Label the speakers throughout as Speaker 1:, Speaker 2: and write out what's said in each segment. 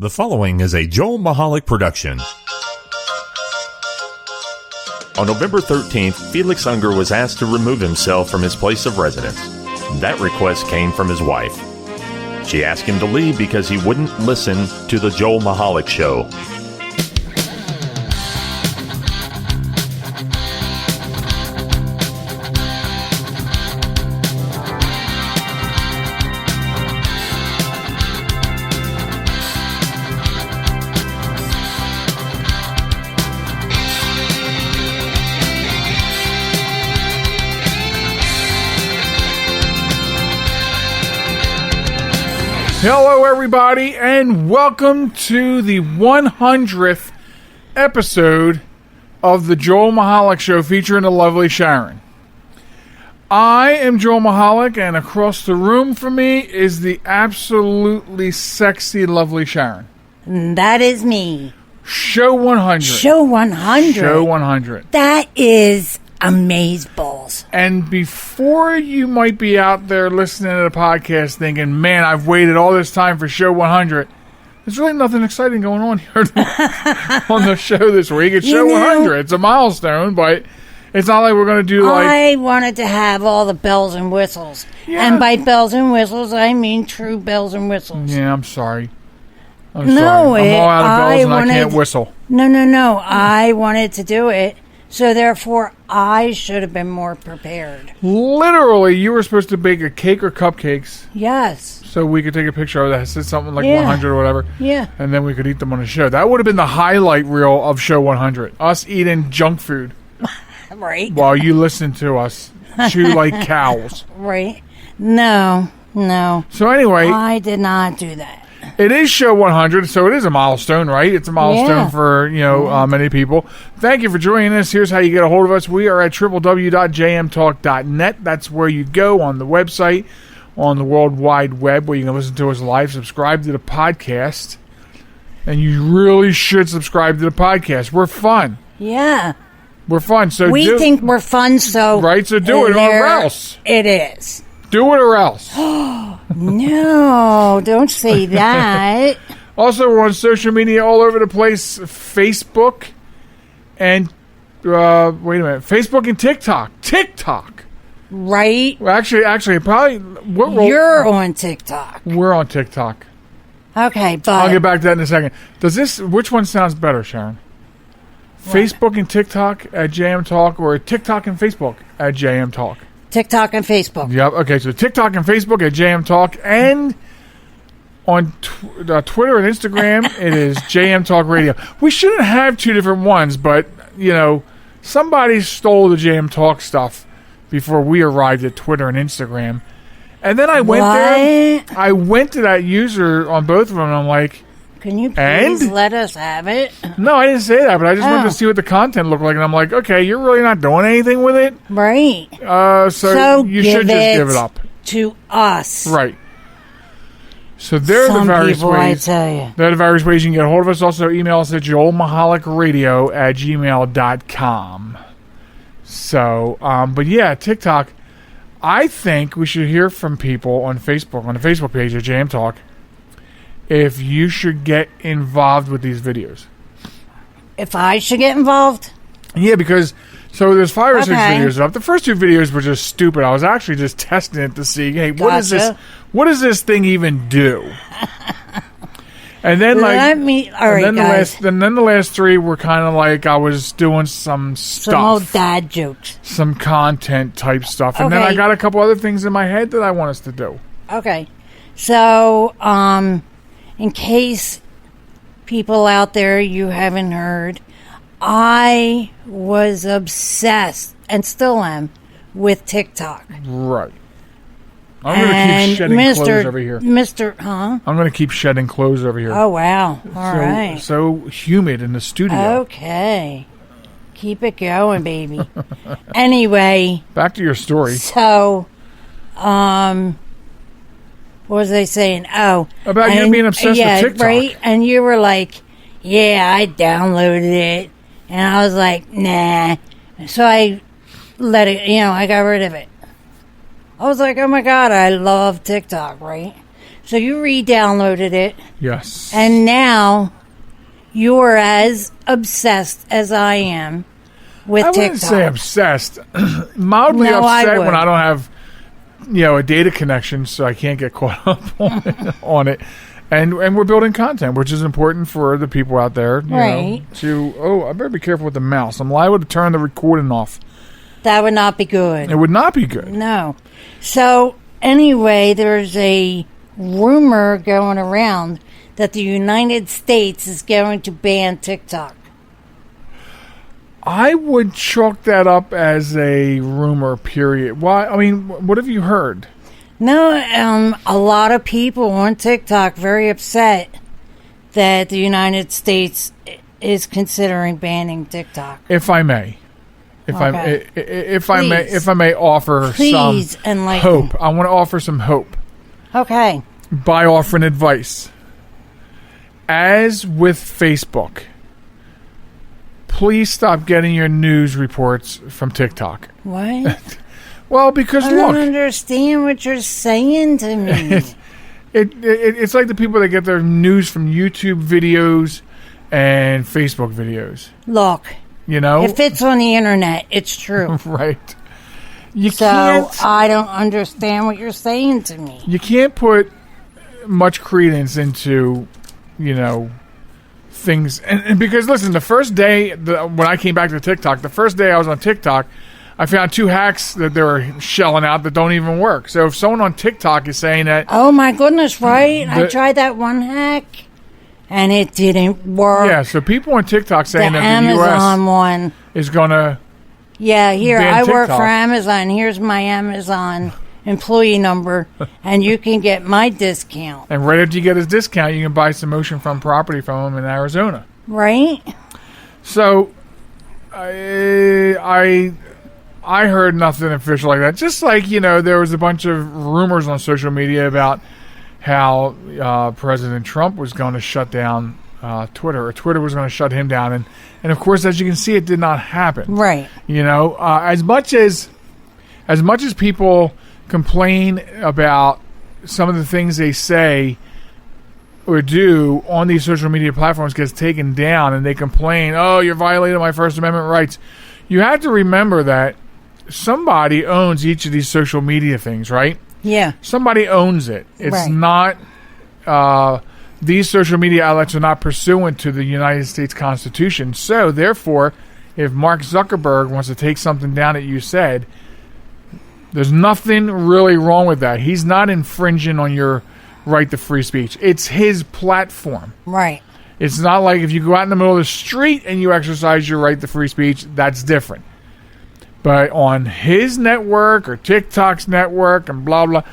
Speaker 1: The following is a Joel Michalec production. On November 13th, Felix Unger was asked to remove himself from his place of residence. That request came from his wife. She asked him to leave because he wouldn't listen to the Joel Michalec Show.
Speaker 2: Hello, everybody, and welcome to the 100th episode of the Joel Michalec Show featuring the lovely Sharon. I am Joel Michalec, and across the room from me is the absolutely sexy, lovely Sharon.
Speaker 3: That is me.
Speaker 2: Show 100.
Speaker 3: Show 100.
Speaker 2: Show 100.
Speaker 3: That is amazeballs.
Speaker 2: And before you might be out there listening to the podcast thinking, man, I've waited all this time for show 100, there's really nothing exciting going on here on the show this week. It's show 100. It's a milestone, but it's not like we're going to do like...
Speaker 3: I wanted to have all the bells and whistles.
Speaker 2: Yeah.
Speaker 3: And by bells and whistles, I mean true bells and whistles.
Speaker 2: Yeah, I'm sorry.
Speaker 3: No,
Speaker 2: I'm all out of bells and I can't whistle.
Speaker 3: No. I wanted to do it. So therefore, I should have been more prepared.
Speaker 2: Literally, you were supposed to bake a cake or cupcakes.
Speaker 3: Yes.
Speaker 2: So we could take a picture of that. Said something like 100 or whatever.
Speaker 3: Yeah.
Speaker 2: And then we could eat them on the show. That would have been the highlight reel of show 100. Us eating junk food.
Speaker 3: Right.
Speaker 2: While you listen to us chew like cows.
Speaker 3: Right. No.
Speaker 2: So anyway.
Speaker 3: I did not do that.
Speaker 2: It is show 100, so it is a milestone, right? It's a milestone for, many people. Thank you for joining us. Here's how you get a hold of us. We are at www.jmtalk.net. That's where you go on the website, on the World Wide Web, where you can listen to us live. Subscribe to the podcast. And you really should subscribe to the podcast. We're fun.
Speaker 3: Yeah.
Speaker 2: We're fun. So
Speaker 3: we think we're fun, so...
Speaker 2: Right, so do it or else.
Speaker 3: It is.
Speaker 2: Do it or else.
Speaker 3: No, don't say that.
Speaker 2: Also, we're on social media all over the place. Facebook and, Facebook and TikTok. TikTok.
Speaker 3: Right.
Speaker 2: Well, actually, probably...
Speaker 3: You're on TikTok.
Speaker 2: We're on TikTok.
Speaker 3: Okay, but...
Speaker 2: I'll get back to that in a second. Which one sounds better, Sharon? What? Facebook and TikTok at JM Talk or TikTok and Facebook at JM Talk?
Speaker 3: TikTok and Facebook.
Speaker 2: Yep. Okay, so TikTok and Facebook at JM Talk, and on Twitter and Instagram, it is JM Talk Radio. We shouldn't have two different ones, but, somebody stole the JM Talk stuff before we arrived at Twitter and Instagram. And then I went there. I went to that user on both of them, and I'm like...
Speaker 3: Can you please let us have it?
Speaker 2: No, I didn't say that, but I just wanted to see what the content looked like, and I'm like, okay, you're really not doing anything with it?
Speaker 3: Right.
Speaker 2: So you should just give it up.
Speaker 3: To us.
Speaker 2: Right. So there are the various ways.
Speaker 3: I tell you.
Speaker 2: There are the various ways you can get a hold of us. Also, email us at joelmichalecradio@gmail.com. So, but yeah, TikTok. I think we should hear from people on Facebook, on the Facebook page at JM Talk, if you should get involved with these videos.
Speaker 3: If I should get involved?
Speaker 2: Yeah, because... So there's 5 or 6 videos up. The first 2 videos were just stupid. I was actually just testing it to see, hey, what is this? What does this thing even do? And then the last 3 were kind of like I was doing some stuff,
Speaker 3: some old dad jokes,
Speaker 2: some content type stuff, and then I got a couple other things in my head that I want us to do.
Speaker 3: Okay, so in case people out there you haven't heard, I was obsessed, and still am, with TikTok.
Speaker 2: Right. I'm going to keep shedding clothes over here. I'm going to keep shedding clothes over here.
Speaker 3: Oh, wow. All right.
Speaker 2: So humid in the studio.
Speaker 3: Okay. Keep it going, baby. Anyway.
Speaker 2: Back to your story.
Speaker 3: So, what was I saying? Oh.
Speaker 2: About you being obsessed with TikTok.
Speaker 3: Right? And you were like, yeah, I downloaded it. And I was like, nah. So I let it, I got rid of it. I was like, oh my God, I love TikTok, right? So you re-downloaded it,
Speaker 2: Yes.
Speaker 3: and now you're as obsessed as I am with
Speaker 2: I
Speaker 3: TikTok.
Speaker 2: wouldn't say obsessed. Mildly
Speaker 3: No, I
Speaker 2: upset
Speaker 3: would.
Speaker 2: when I don't have, a data connection, so I can't get caught up on it. And we're building content, which is important for the people out there.
Speaker 3: Right.
Speaker 2: I better be careful with the mouse. I'm liable to turn the recording off.
Speaker 3: That would not be good.
Speaker 2: It would not be good.
Speaker 3: No. So, anyway, there's a rumor going around that the United States is going to ban TikTok.
Speaker 2: I would chalk that up as a rumor, period. Why? I mean, what have you heard?
Speaker 3: No, a lot of people on TikTok very upset that the United States is considering banning TikTok.
Speaker 2: If I may. If I may offer
Speaker 3: Please
Speaker 2: some
Speaker 3: enlighten.
Speaker 2: hope. I want to offer some hope
Speaker 3: Okay.
Speaker 2: by offering advice. As with Facebook, please stop getting your news reports from TikTok.
Speaker 3: What?
Speaker 2: Well, because
Speaker 3: I don't
Speaker 2: look,
Speaker 3: understand what you're saying to me.
Speaker 2: it's like the people that get their news from YouTube videos and Facebook videos.
Speaker 3: Look, if it's on the internet, it's true.
Speaker 2: Right. You
Speaker 3: So
Speaker 2: can't.
Speaker 3: I don't understand what you're saying to me.
Speaker 2: You can't put much credence into, things. And because, listen, the first day when I came back to TikTok, the first day I was on TikTok, I found 2 hacks that they were shelling out that don't even work. So if someone on TikTok is saying that,
Speaker 3: Oh my goodness, right? I tried that one hack and it didn't work.
Speaker 2: yeah, so people on TikTok
Speaker 3: The
Speaker 2: saying that the
Speaker 3: Amazon
Speaker 2: U.S.
Speaker 3: one.
Speaker 2: is going to,
Speaker 3: Yeah, here,
Speaker 2: ban
Speaker 3: I work
Speaker 2: TikTok.
Speaker 3: for Amazon. Here's my Amazon employee number, and you can get my discount.
Speaker 2: and right after you get his discount, you can buy some oceanfront property from him in Arizona.
Speaker 3: Right?
Speaker 2: So I heard nothing official like that. Just like, there was a bunch of rumors on social media about how President Trump was going to shut down Twitter, or Twitter was going to shut him down. And of course, as you can see, it did not happen.
Speaker 3: Right.
Speaker 2: As much as people complain about some of the things they say or do on these social media platforms gets taken down, and they complain, oh, you're violating my First Amendment rights. You have to remember that somebody owns each of these social media things, right?
Speaker 3: Yeah.
Speaker 2: Somebody owns it. It's
Speaker 3: Right.
Speaker 2: not, these social media outlets are not pursuant to the United States Constitution. So, therefore, if Mark Zuckerberg wants to take something down that you said, there's nothing really wrong with that. He's not infringing on your right to free speech. It's his platform.
Speaker 3: Right.
Speaker 2: It's not like if you go out in the middle of the street and you exercise your right to free speech, that's different. But on his network or TikTok's network and blah, blah.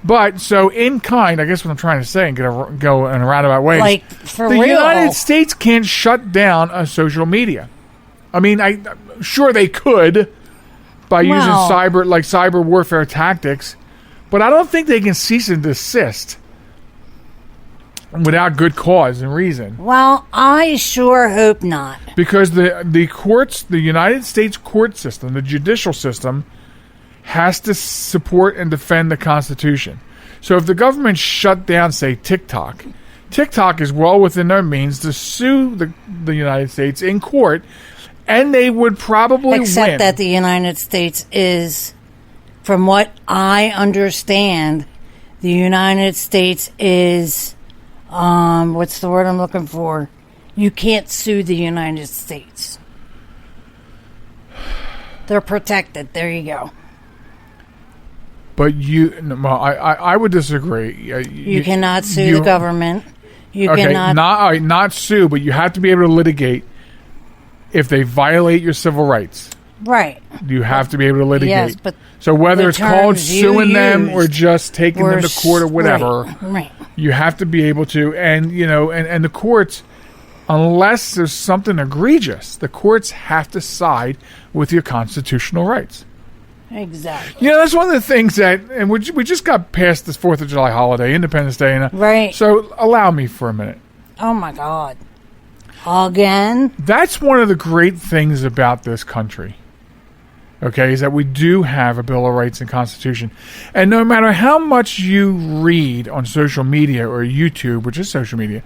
Speaker 2: But, so in kind, I guess what I'm trying to say and go in a roundabout way.
Speaker 3: Like, for
Speaker 2: the
Speaker 3: real.
Speaker 2: United States can't shut down a social media. I mean, sure they could by using
Speaker 3: Well.
Speaker 2: cyber warfare tactics, but I don't think they can cease and desist without good cause and reason.
Speaker 3: Well, I sure hope not.
Speaker 2: Because the courts, the United States court system, the judicial system, has to support and defend the Constitution. So if the government shut down, say, TikTok is well within their means to sue the United States in court, and they would probably
Speaker 3: Except
Speaker 2: win.
Speaker 3: that the United States is, from what I understand, the United States is, what's the word I'm looking for? You can't sue the United States. They're protected. There you go.
Speaker 2: But I would disagree.
Speaker 3: You cannot sue the government. You
Speaker 2: Okay,
Speaker 3: cannot.
Speaker 2: not sue, but you have to be able to litigate if they violate your civil rights.
Speaker 3: Right.
Speaker 2: You have to be able to litigate.
Speaker 3: Yes, but
Speaker 2: so whether
Speaker 3: the
Speaker 2: it's called
Speaker 3: terms you
Speaker 2: suing them or
Speaker 3: used
Speaker 2: just taking them to court or whatever,
Speaker 3: Right.
Speaker 2: you have to be able to. And and the courts, unless there's something egregious, the courts have to side with your constitutional rights.
Speaker 3: Exactly.
Speaker 2: That's one of the things that, and we just got past this 4th of July holiday, Independence Day, and
Speaker 3: Right.
Speaker 2: So allow me for a minute.
Speaker 3: Oh my God. Again?
Speaker 2: That's one of the great things about this country. okay, is that we do have a Bill of Rights and Constitution. And no matter how much you read on social media or YouTube, which is social media,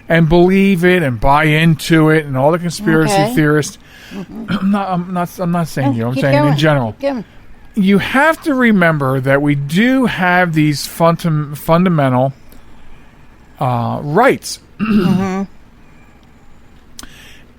Speaker 2: and believe it and buy into it and all the conspiracy theorists, I'm not saying you, I'm saying in general. You have to remember that we do have these fundamental rights.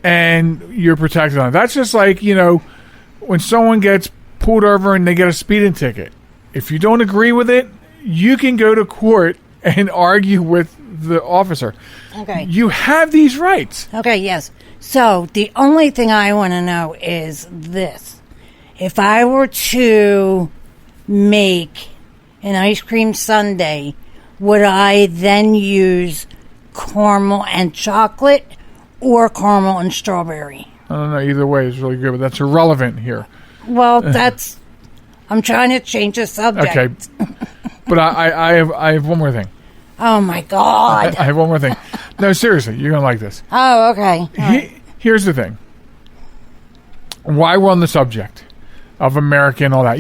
Speaker 2: And you're protected on it. That's just like, when someone gets pulled over and they get a speeding ticket. If you don't agree with it, you can go to court and argue with the officer.
Speaker 3: Okay.
Speaker 2: You have these rights.
Speaker 3: Okay, yes. So the only thing I want to know is this. If I were to make an ice cream sundae, would I then use caramel and chocolate or caramel and strawberry?
Speaker 2: I don't know. Either way is really good, but that's irrelevant here.
Speaker 3: Well, I'm trying to change the subject.
Speaker 2: Okay. But I have one more thing.
Speaker 3: Oh, my God.
Speaker 2: I have one more thing. No, seriously, you're going to like this.
Speaker 3: Oh, okay.
Speaker 2: Here's the thing. Why we're on the subject of America and all that.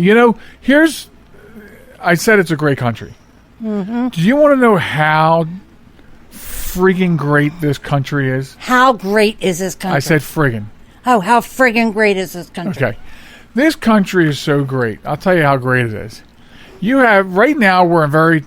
Speaker 2: I said it's a great country. Do you want to know how friggin' great this country is?
Speaker 3: How great is this country?
Speaker 2: I said friggin'.
Speaker 3: Oh, how friggin' great is this country?
Speaker 2: Okay. This country is so great. I'll tell you how great it is. Right now, we're in very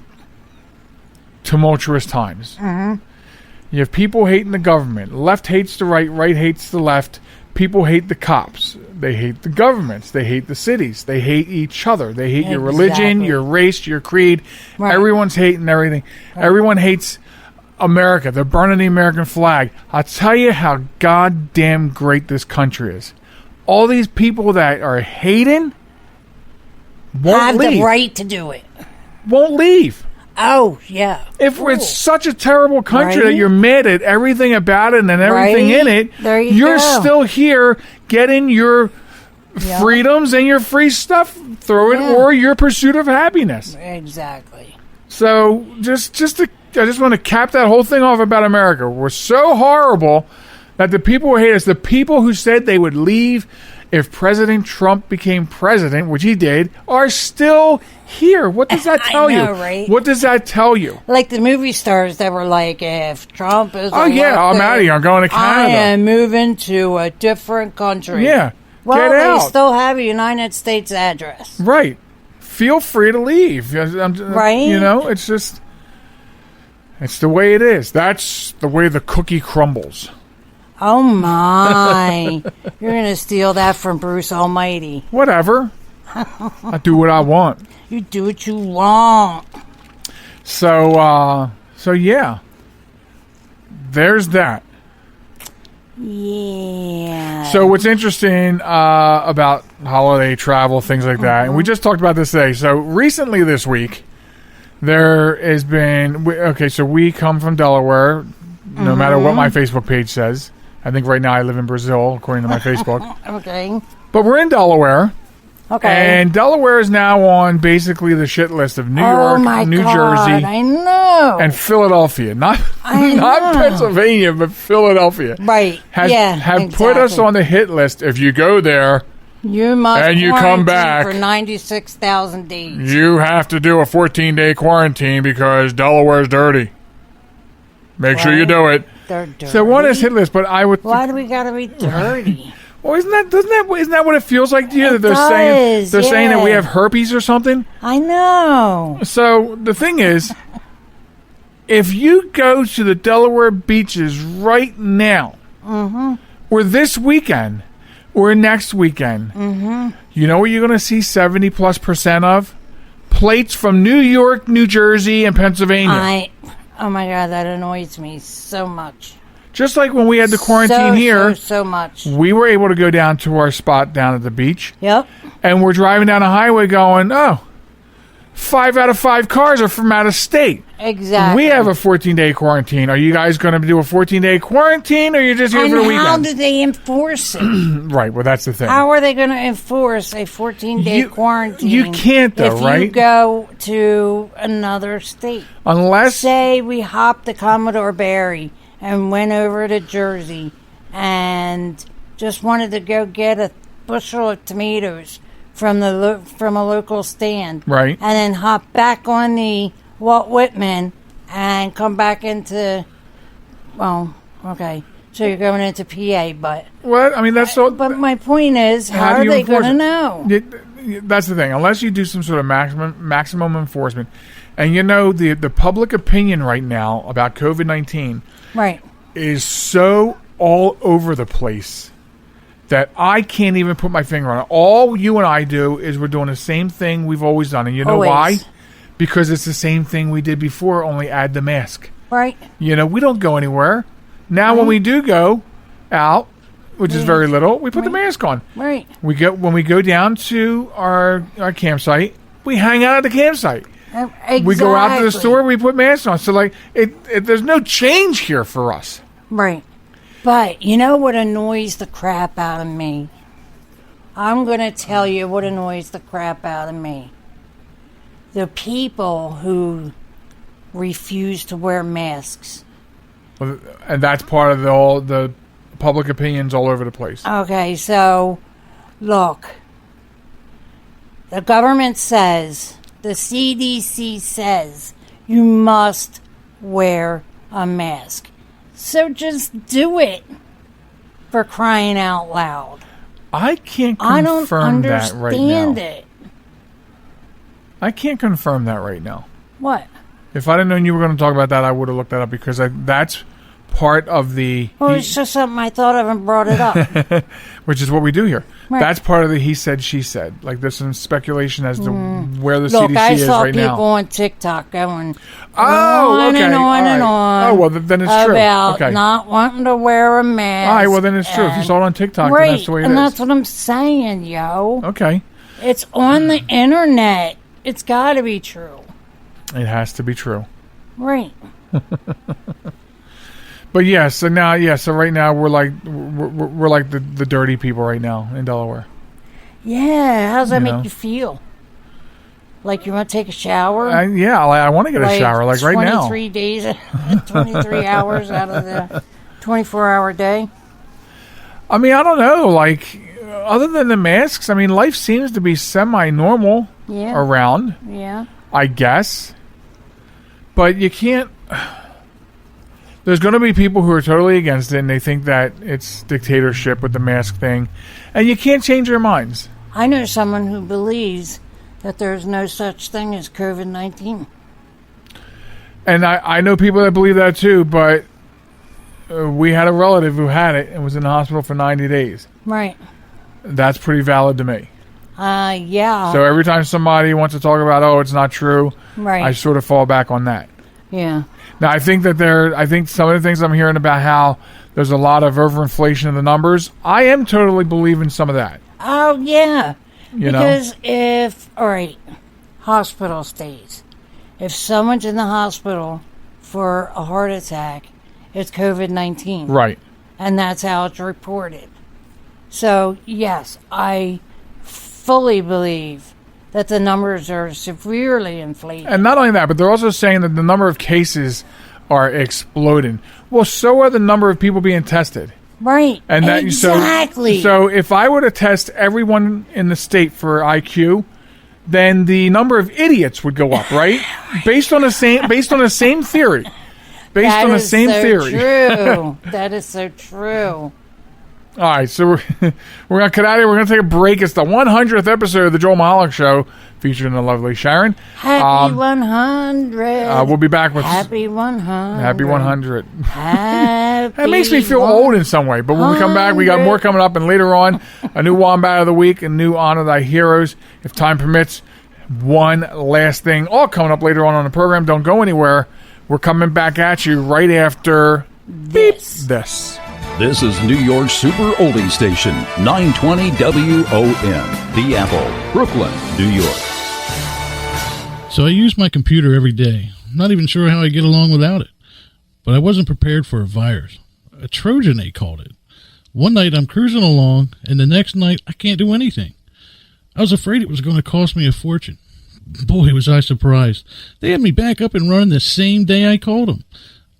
Speaker 2: tumultuous times. You have people hating the government. Left hates the right, right hates the left. People hate the cops. They hate the governments. They hate the cities. They hate each other. They hate your religion, your race, your creed. Right. Everyone's hating everything. Right. Everyone hates America. They're burning the American flag. I'll tell you how goddamn great this country is. All these people that are hating won't leave.
Speaker 3: Have the right to do it.
Speaker 2: Won't leave.
Speaker 3: Oh, yeah.
Speaker 2: If it's such a terrible country that you're mad at everything about it and everything in it, you're still here getting your freedoms and your free stuff through it or your pursuit of happiness.
Speaker 3: Exactly.
Speaker 2: So I just want to cap that whole thing off about America. We're so horrible that the people who hate us, the people who said they would leave if President Trump became president, which he did, are still here. What does that tell you?
Speaker 3: Right?
Speaker 2: What does that tell you?
Speaker 3: Like the movie stars that were like, if Trump is
Speaker 2: I'm out of here. I'm going to Canada.
Speaker 3: I am moving to a different country.
Speaker 2: Yeah.
Speaker 3: Well,
Speaker 2: get out.
Speaker 3: they still have a United States address.
Speaker 2: Right. Feel free to leave.
Speaker 3: Right.
Speaker 2: It's just, it's the way it is. That's the way the cookie crumbles.
Speaker 3: Oh, my. You're going to steal that from Bruce Almighty.
Speaker 2: Whatever. I do what I want.
Speaker 3: You do what you want.
Speaker 2: So yeah. There's that.
Speaker 3: Yeah.
Speaker 2: So what's interesting about holiday travel, things like that, and we just talked about this today. So recently this week, there has been... so we come from Delaware, no matter what my Facebook page says. I think right now I live in Brazil, according to my Facebook.
Speaker 3: Okay.
Speaker 2: But we're in Delaware.
Speaker 3: Okay.
Speaker 2: And Delaware is now on basically the shit list of New York, New Jersey,
Speaker 3: I know,
Speaker 2: and Philadelphia. Not Pennsylvania, but Philadelphia.
Speaker 3: Right.
Speaker 2: Have put us on the hit list. If you go there,
Speaker 3: you must
Speaker 2: and you come back
Speaker 3: for 96,000 days.
Speaker 2: You have to do a 14-day quarantine because Delaware's dirty. Make sure you do it.
Speaker 3: They're dirty.
Speaker 2: So one is hit list, but I would.
Speaker 3: Why do we gotta be dirty?
Speaker 2: Well, isn't that what it feels like to you? That they're saying that we have herpes or something?
Speaker 3: I know.
Speaker 2: So the thing is, if you go to the Delaware beaches right now, or this weekend, or next weekend, you know what you're going to see 70+% of? Plates from New York, New Jersey, and Pennsylvania.
Speaker 3: Oh my God, that annoys me so much.
Speaker 2: Just like when we had the quarantine here,
Speaker 3: so much.
Speaker 2: We were able to go down to our spot down at the beach.
Speaker 3: Yep.
Speaker 2: And we're driving down a highway going, 5 out of 5 cars are from out of state.
Speaker 3: Exactly.
Speaker 2: We have a 14-day quarantine. Are you guys going to do a 14-day quarantine, or you're just here for the weekend?
Speaker 3: And how do they enforce it?
Speaker 2: Right, well, that's the thing.
Speaker 3: How are they going to enforce a 14-day quarantine?
Speaker 2: You can't, though, right?
Speaker 3: If you go to another state.
Speaker 2: Unless...
Speaker 3: Say we hopped the Commodore Barry and went over to Jersey and just wanted to go get a bushel of tomatoes. from from a local stand,
Speaker 2: Right.
Speaker 3: and then hop back on the Walt Whitman and come back into. Well, okay, so you're going into PA, but
Speaker 2: Well, I mean, that's so.
Speaker 3: But my point is, how
Speaker 2: do
Speaker 3: are
Speaker 2: you
Speaker 3: they
Speaker 2: enforce
Speaker 3: going to
Speaker 2: it?
Speaker 3: know?
Speaker 2: That's the thing. Unless you do some sort of maximum enforcement, and the public opinion right now about COVID-19
Speaker 3: Right.
Speaker 2: is so all over the place that I can't even put my finger on it. All you and I do is we're doing the same thing we've always done, and you know why?
Speaker 3: Always.
Speaker 2: Because it's the same thing we did before, only add the mask.
Speaker 3: Right.
Speaker 2: We don't go anywhere. Now, when we do go out, which is very little, we put the mask on.
Speaker 3: Right.
Speaker 2: When we go down to our campsite, we hang out at the campsite.
Speaker 3: Exactly.
Speaker 2: We go out to the store, we put masks on. So, there's no change here for us.
Speaker 3: Right. But you know what annoys the crap out of me? I'm going to tell you what annoys the crap out of me. The people who refuse to wear masks.
Speaker 2: Well, and that's part of all the public opinions all over the place.
Speaker 3: Okay, so look. The government says, the CDC says, you must wear a mask. So just do it, for crying out loud.
Speaker 2: I can't
Speaker 3: I don't
Speaker 2: confirm that right now.
Speaker 3: understand it.
Speaker 2: I can't confirm that right now.
Speaker 3: What?
Speaker 2: If I didn't know you were going to talk about that, I would have looked that up because that's part of the...
Speaker 3: Well, it's just something I thought of and brought it up.
Speaker 2: which is what we do here.
Speaker 3: Right.
Speaker 2: That's part of the he said, she said. Like, there's some speculation as to where the
Speaker 3: Look,
Speaker 2: CDC
Speaker 3: I
Speaker 2: is
Speaker 3: saw
Speaker 2: right
Speaker 3: people
Speaker 2: now.
Speaker 3: on TikTok going
Speaker 2: Oh, okay.
Speaker 3: and on
Speaker 2: All
Speaker 3: and
Speaker 2: right.
Speaker 3: on.
Speaker 2: Oh, well, then it's true.
Speaker 3: About
Speaker 2: Okay.
Speaker 3: not wanting to wear a mask.
Speaker 2: All right, well, then it's true. If you saw it on TikTok,
Speaker 3: right,
Speaker 2: then that's the way it
Speaker 3: and
Speaker 2: is.
Speaker 3: that's what I'm saying, yo.
Speaker 2: Okay.
Speaker 3: It's on the internet. It's got to be true.
Speaker 2: It has to be true.
Speaker 3: Right.
Speaker 2: But yeah, so right now we're like the dirty people right now in Delaware.
Speaker 3: Yeah, how does that
Speaker 2: You know?
Speaker 3: make you feel? Like you want to take a shower?
Speaker 2: I want to get a shower like right now.
Speaker 3: 23 days, 23 hours out of the 24-hour day.
Speaker 2: I mean, I don't know. Like, other than the masks, I mean, life seems to be semi-normal around.
Speaker 3: Yeah.
Speaker 2: I guess. But you can't... There's going to be people who are totally against it, and they think that it's dictatorship with the mask thing. And you can't change their minds.
Speaker 3: I know someone who believes that there's no such thing as COVID-19.
Speaker 2: And I know people that believe that too, but we had a relative who had it and was in the hospital for 90 days.
Speaker 3: Right.
Speaker 2: That's pretty valid to me.
Speaker 3: Yeah.
Speaker 2: So every time somebody wants to talk about, it's not true,
Speaker 3: Right.
Speaker 2: I sort of fall back on that.
Speaker 3: Yeah.
Speaker 2: Now, I think some of the things I'm hearing about how there's a lot of overinflation of the numbers, I am totally believing some of that.
Speaker 3: Oh, yeah.
Speaker 2: You
Speaker 3: because hospital stays. If someone's in the hospital for a heart attack, it's COVID-19.
Speaker 2: Right.
Speaker 3: And that's how it's reported. So, yes, I fully believe that the numbers are severely inflated.
Speaker 2: And not only that, but they're also saying that the number of cases are exploding. Well, so are the number of people being tested.
Speaker 3: Right.
Speaker 2: And that,
Speaker 3: exactly.
Speaker 2: So if I were to test everyone in the state for IQ, then the number of idiots would go up, right? Based on the same theory.
Speaker 3: That is so true. That is so true.
Speaker 2: All right, so we're going to cut out of here. We're going to take a break. It's the 100th episode of the Joel Michalec Show, featuring the lovely Sharon.
Speaker 3: Happy 100.
Speaker 2: We'll be back with
Speaker 3: Happy 100.
Speaker 2: Happy 100.
Speaker 3: Happy
Speaker 2: That makes me feel old in some way. But when we come back, we got more coming up. And later on, a new Wombat of the Week, a new Honor Thy Heroes, if time permits. One last thing, all coming up later on the program. Don't go anywhere. We're coming back at you right after this.
Speaker 4: This is New York's Super Oldie Station, 920 WON, The Apple, Brooklyn, New York.
Speaker 5: So I use my computer every day. I'm not even sure how I get along without it. But I wasn't prepared for a virus. A Trojan, they called it. One night I'm cruising along, and the next night I can't do anything. I was afraid it was going to cost me a fortune. Boy, was I surprised. They had me back up and running the same day I called them.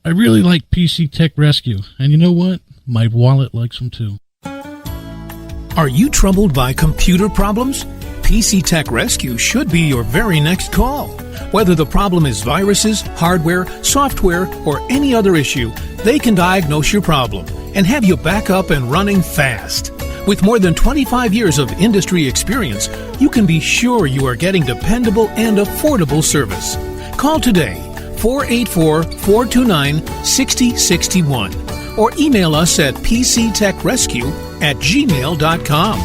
Speaker 5: I really like PC Tech Rescue, and you know what? My wallet likes them too.
Speaker 6: Are you troubled by computer problems? PC Tech Rescue should be your very next call. Whether the problem is viruses, hardware, software, or any other issue, they can diagnose your problem and have you back up and running fast. With more than 25 years of industry experience, you can be sure you are getting dependable and affordable service. Call today, 484-429-6061, or email us at pctechrescue@gmail.com.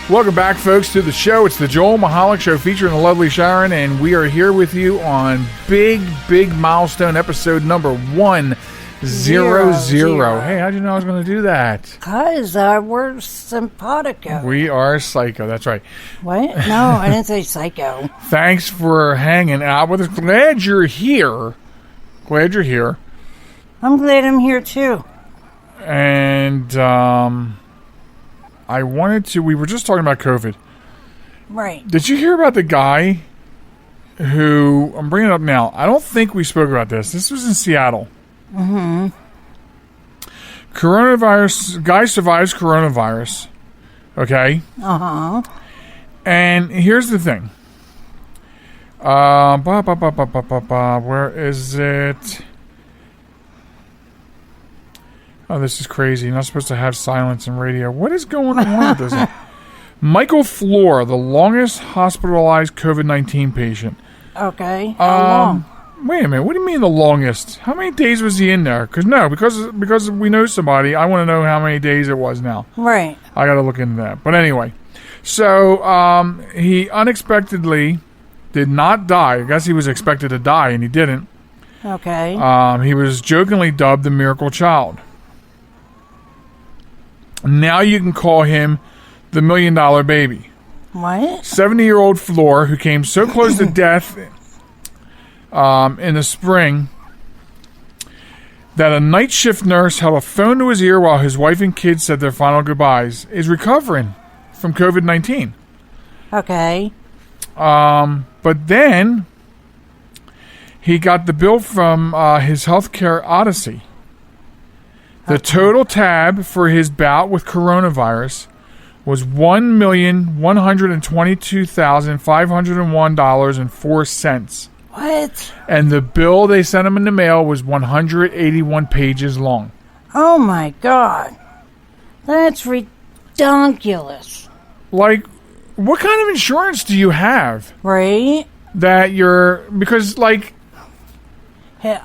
Speaker 2: Welcome back, folks, to the show. It's the Joel Michalec Show featuring the lovely Sharon, and we are here with you on big milestone episode number 100. Hey, how'd you know I was going to do that?
Speaker 3: Because we're simpatico.
Speaker 2: We are psycho. That's right.
Speaker 3: What? No, I didn't say psycho.
Speaker 2: Thanks for hanging out with us. Glad you're here.
Speaker 3: I'm glad I'm here, too.
Speaker 2: And, we were just talking about COVID.
Speaker 3: Right.
Speaker 2: Did you hear about the guy who, I'm bringing it up now, I don't think we spoke about this. This was in Seattle.
Speaker 3: Mm-hmm.
Speaker 2: Guy survives coronavirus. Okay?
Speaker 3: Uh-huh.
Speaker 2: And here's the thing. Where is it? Oh, this is crazy. You're not supposed to have silence in radio. What is going on with this? Michael Floor, the longest hospitalized COVID-19 patient.
Speaker 3: Okay. How long?
Speaker 2: Wait a minute. What do you mean the longest? How many days was he in there? Because we know somebody. I want to know how many days it was now.
Speaker 3: Right.
Speaker 2: I got to look into that. But anyway, so he unexpectedly did not die. I guess he was expected to die, and he didn't.
Speaker 3: Okay.
Speaker 2: He was jokingly dubbed the Miracle Child. Now you can call him the $1 Million Baby.
Speaker 3: What?
Speaker 2: 70-year-old Floor, who came so close to death in the spring that a night shift nurse held a phone to his ear while his wife and kids said their final goodbyes, is recovering from COVID-19.
Speaker 3: Okay.
Speaker 2: But then he got the bill from his healthcare odyssey. The total tab for his bout with coronavirus was $1,122,501.04.
Speaker 3: What?
Speaker 2: And the bill they sent him in the mail was 181 pages long.
Speaker 3: Oh my God. That's ridiculous.
Speaker 2: Like, what kind of insurance do you have?
Speaker 3: Right?
Speaker 2: Because, like...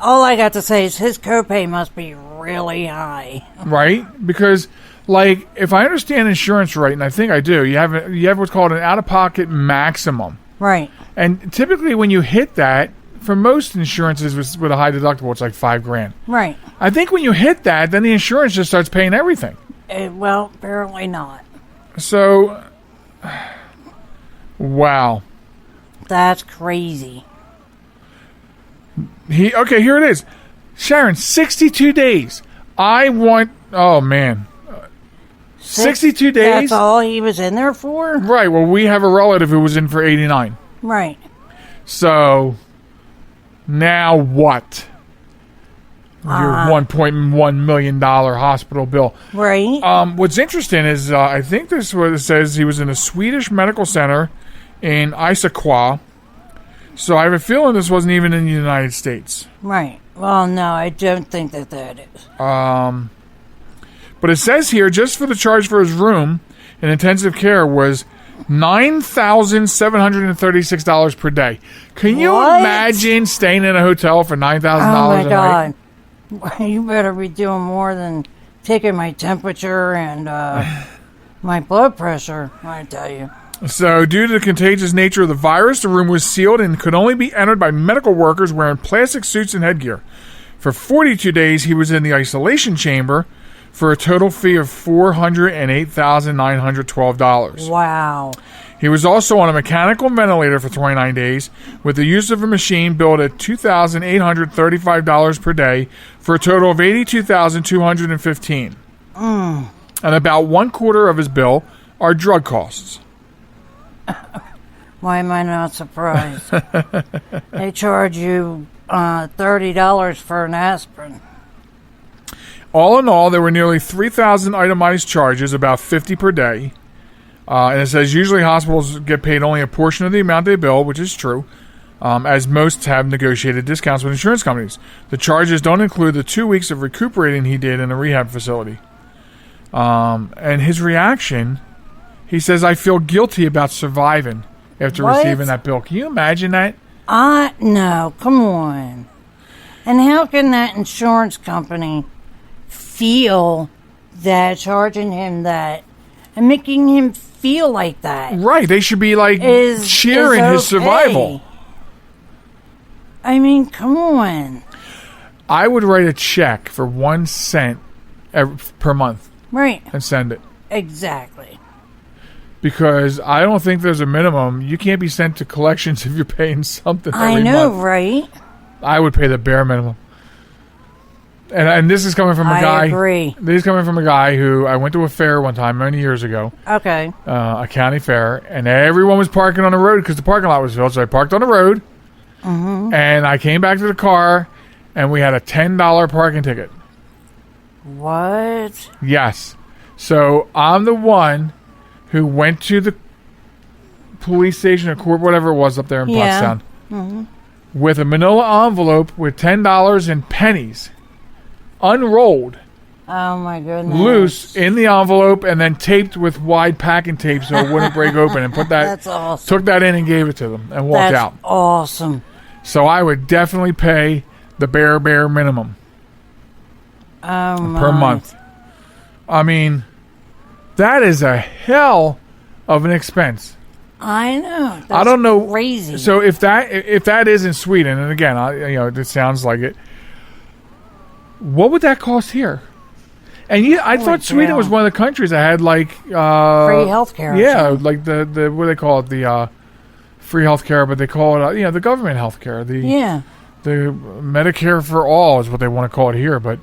Speaker 3: All I got to say is his copay must be really high.
Speaker 2: Right? Because, like, if I understand insurance right, and I think I do, you have what's called an out-of-pocket maximum.
Speaker 3: Right.
Speaker 2: And typically when you hit that, for most insurances with a high deductible, it's like $5,000.
Speaker 3: Right.
Speaker 2: I think when you hit that, then the insurance just starts paying everything.
Speaker 3: Well, apparently not.
Speaker 2: So, wow.
Speaker 3: That's crazy.
Speaker 2: Okay, here it is. Sharon, 62 days. Oh, man. 62 days?
Speaker 3: That's all he was in there for?
Speaker 2: Right, well, we have a relative who was in for 89.
Speaker 3: Right.
Speaker 2: So, now what? Your $1.1 million hospital bill.
Speaker 3: Right.
Speaker 2: What's interesting is, I think this is what it says, he was in a Swedish medical center in Issaquah. So I have a feeling this wasn't even in the United States.
Speaker 3: Right. Well, no, I don't think that is.
Speaker 2: But it says here, just for the charge for his room in intensive care was $9,736 per day. Can you imagine staying in a hotel for $9,000 a night?
Speaker 3: Oh, my God. You better be doing more than taking my temperature and my blood pressure, I tell you.
Speaker 2: So, due to the contagious nature of the virus, the room was sealed and could only be entered by medical workers wearing plastic suits and headgear. For 42 days, he was in the isolation chamber for a total fee of $408,912.
Speaker 3: Wow.
Speaker 2: He was also on a mechanical ventilator for 29 days with the use of a machine billed at $2,835 per day for a total of $82,215. And about one quarter of his bill are drug costs.
Speaker 3: Why am I not surprised? They charge you $30 for an aspirin.
Speaker 2: All in all, there were nearly 3,000 itemized charges, about 50 per day. And it says usually hospitals get paid only a portion of the amount they bill, which is true, as most have negotiated discounts with insurance companies. The charges don't include the 2 weeks of recuperating he did in a rehab facility. And his reaction, he says, I feel guilty about surviving after receiving that bill. Can you imagine that?
Speaker 3: No, come on. And how can that insurance company feel that charging him that and making him feel like that?
Speaker 2: Right, they should be like cheering his survival.
Speaker 3: I mean, come on.
Speaker 2: I would write a check for 1 cent per month.
Speaker 3: Right.
Speaker 2: And send it.
Speaker 3: Exactly.
Speaker 2: Because I don't think there's a minimum. You can't be sent to collections if you're paying something every month.
Speaker 3: Right?
Speaker 2: I would pay the bare minimum. And this is coming from a guy.
Speaker 3: I agree.
Speaker 2: This is coming from a guy who I went to a fair one time many years ago.
Speaker 3: Okay.
Speaker 2: A county fair, and everyone was parking on the road because the parking lot was filled. So I parked on the road, and I came back to the car, and we had a $10 parking ticket.
Speaker 3: What?
Speaker 2: Yes. So I'm the one who went to the police station or court, whatever it was up there in Pottstown, with a manila envelope with $10 in pennies, unrolled,
Speaker 3: oh my goodness,
Speaker 2: loose in the envelope, and then taped with wide packing tape so it wouldn't break open. And put that,
Speaker 3: that's awesome.
Speaker 2: Took that in and gave it to them and walked out.
Speaker 3: Awesome.
Speaker 2: So I would definitely pay the bare minimum per month. I mean, that is a hell of an expense.
Speaker 3: I know. That's
Speaker 2: I don't know.
Speaker 3: Crazy.
Speaker 2: So if that is in Sweden, and again, it sounds like it. What would that cost here? And I thought Sweden was one of the countries that had like free
Speaker 3: healthcare.
Speaker 2: Yeah, like the what do they call it? The free healthcare, but they call it the government healthcare. The Medicare for all is what they want to call it here, but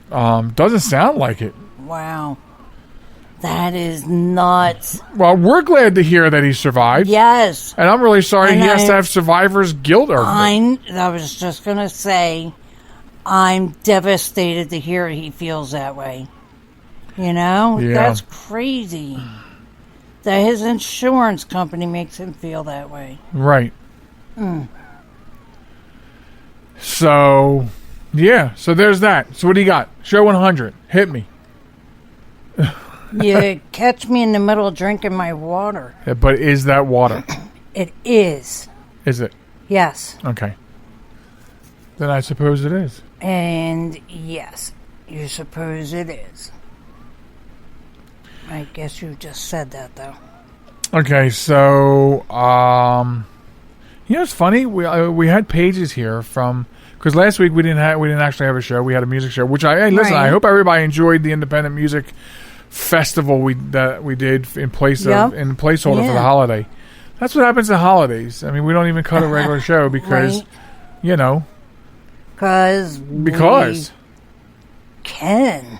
Speaker 2: doesn't sound like it.
Speaker 3: Wow. That is nuts.
Speaker 2: Well, we're glad to hear that he survived.
Speaker 3: Yes.
Speaker 2: And I'm really sorry he has to have survivor's guilt.
Speaker 3: I was just going to say, I'm devastated to hear he feels that way. You know?
Speaker 2: Yeah.
Speaker 3: That's crazy. That his insurance company makes him feel that way.
Speaker 2: Right. So, yeah. So there's that. So what do you got? Show 100. Hit me.
Speaker 3: You catch me in the middle of drinking my water.
Speaker 2: Yeah, but is that water?
Speaker 3: It is.
Speaker 2: Is it?
Speaker 3: Yes.
Speaker 2: Okay. Then I suppose it is.
Speaker 3: And yes, you suppose it is. I guess you just said that, though.
Speaker 2: Okay, so it's funny. We had pages here from because last week we didn't actually have a show. We had a music show, which listen. I hope everybody enjoyed the independent music festival that we did in placeholder for the holiday. That's what happens at holidays. I mean, we don't even cut a regular show because
Speaker 3: because
Speaker 2: we
Speaker 3: can.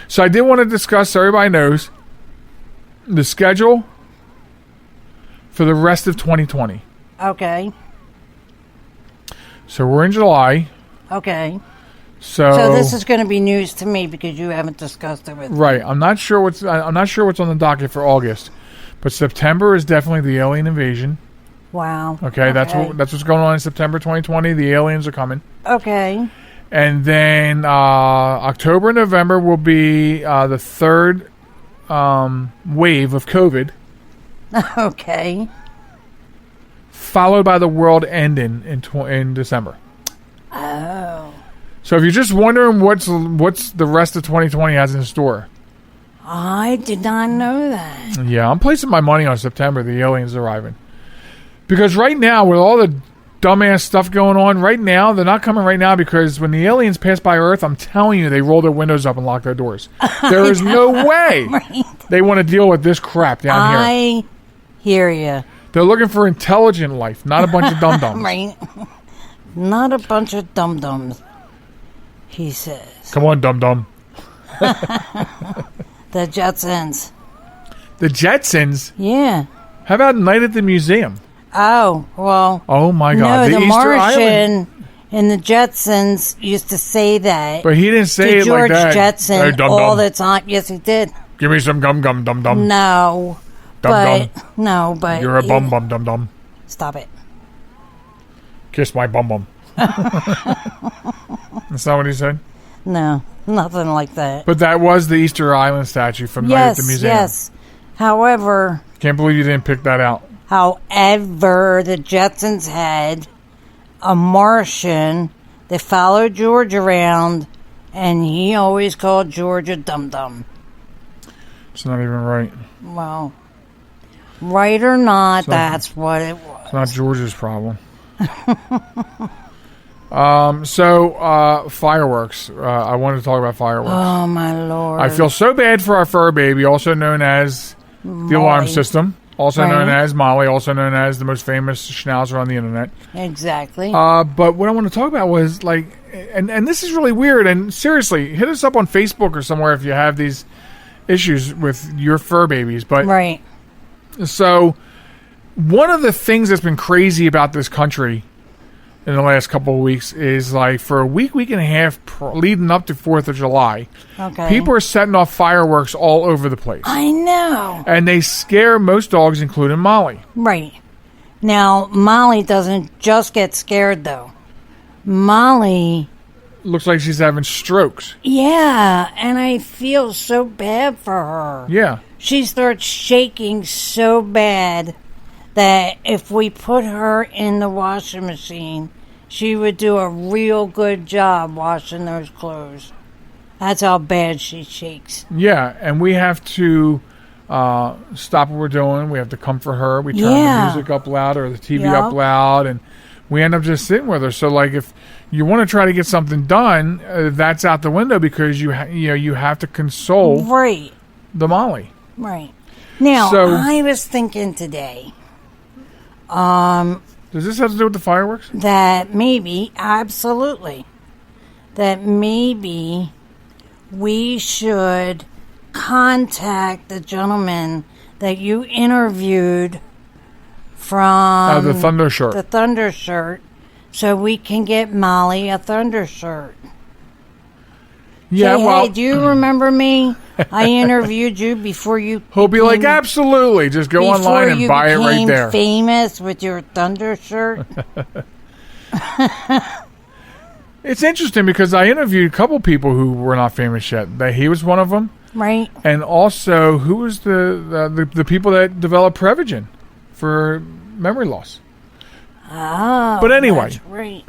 Speaker 2: So I did want to discuss, so everybody knows, the schedule for the rest of 2020.
Speaker 3: Okay.
Speaker 2: So we're in July.
Speaker 3: Okay.
Speaker 2: So
Speaker 3: this is going to be news to me because you haven't discussed it with me.
Speaker 2: Right. I'm not sure what's on the docket for August, but September is definitely the alien invasion.
Speaker 3: Wow.
Speaker 2: Okay. That's what's going on in September 2020. The aliens are coming.
Speaker 3: Okay.
Speaker 2: And then October and November will be the third wave of COVID.
Speaker 3: Okay.
Speaker 2: Followed by the world ending in December.
Speaker 3: Oh.
Speaker 2: So if you're just wondering what's the rest of 2020 has in store.
Speaker 3: I did not know that.
Speaker 2: Yeah, I'm placing my money on September, the aliens arriving. Because right now, with all the dumbass stuff going on, right now, they're not coming right now because when the aliens pass by Earth, I'm telling you, they roll their windows up and lock their doors. There is no way they want to deal with this crap down here.
Speaker 3: I hear you.
Speaker 2: They're looking for intelligent life, not a bunch of dum-dums.
Speaker 3: Right. Not a bunch of dum-dums, he says.
Speaker 2: Come on, dum-dum.
Speaker 3: The The Jetsons.
Speaker 2: The Jetsons?
Speaker 3: Yeah.
Speaker 2: How about Night at the Museum?
Speaker 3: Oh, well.
Speaker 2: Oh, my God.
Speaker 3: No, the
Speaker 2: Easter
Speaker 3: Martian
Speaker 2: Island?
Speaker 3: and the Jetsons used to say that.
Speaker 2: But he didn't say
Speaker 3: to
Speaker 2: it
Speaker 3: George
Speaker 2: like that.
Speaker 3: Jetson
Speaker 2: Hey, dum-dum.
Speaker 3: all the time. Yes, he did.
Speaker 2: Give me some gum gum dum dum.
Speaker 3: No.
Speaker 2: Dum-dum.
Speaker 3: But
Speaker 2: You're a bum bum dum dum.
Speaker 3: Stop it.
Speaker 2: Kiss my bum bum. That's not what he said?
Speaker 3: No, nothing like that.
Speaker 2: But that was the Easter Island statue from Night at the Museum.
Speaker 3: Yes. However,
Speaker 2: Can't believe you didn't pick that out.
Speaker 3: the Jetsons had a Martian that followed George around, and he always called George a dum-dum.
Speaker 2: It's not even right.
Speaker 3: Well, right or not, that's what it was.
Speaker 2: It's not George's problem. Fireworks. I wanted to talk about fireworks.
Speaker 3: Oh, my Lord.
Speaker 2: I feel so bad for our fur baby, also known as the alarm system, also known as Molly, also known as the most famous schnauzer on the internet.
Speaker 3: Exactly.
Speaker 2: But what I want to talk about was, like, and this is really weird, and seriously, hit us up on Facebook or somewhere if you have these issues with your fur babies. But
Speaker 3: right.
Speaker 2: So, one of the things that's been crazy about this country in the last couple of weeks is, like, for a week and a half leading up to 4th of July, people are setting off fireworks all over the place.
Speaker 3: I know.
Speaker 2: And they scare most dogs, including Molly.
Speaker 3: Right. Now, Molly doesn't just get scared, though. Molly...
Speaker 2: Looks like she's having strokes.
Speaker 3: Yeah, and I feel so bad for her.
Speaker 2: Yeah.
Speaker 3: She starts shaking so bad that if we put her in the washing machine, she would do a real good job washing those clothes. That's how bad she shakes.
Speaker 2: Yeah, and we have to stop what we're doing. We have to comfort her. We turn the music up loud or the TV up loud, and we end up just sitting with her. So, like, if you want to try to get something done, that's out the window because you have to console the Molly.
Speaker 3: Right. Now, I was thinking today...
Speaker 2: does this have to do with the fireworks?
Speaker 3: That maybe, absolutely, that maybe we should contact the gentleman that you interviewed from
Speaker 2: the Thunder Shirt.
Speaker 3: The Thunder Shirt, so we can get Molly a Thunder Shirt.
Speaker 2: Yeah,
Speaker 3: hey, do you remember me? I interviewed you before you...
Speaker 2: He'll be like, absolutely. Just go online and buy it right there.
Speaker 3: Famous with your Thunder Shirt.
Speaker 2: It's interesting because I interviewed a couple people who were not famous yet. He was one of them.
Speaker 3: Right.
Speaker 2: And also, who was the people that developed Prevagen for memory loss?
Speaker 3: Oh,
Speaker 2: but anyway.
Speaker 3: That's right.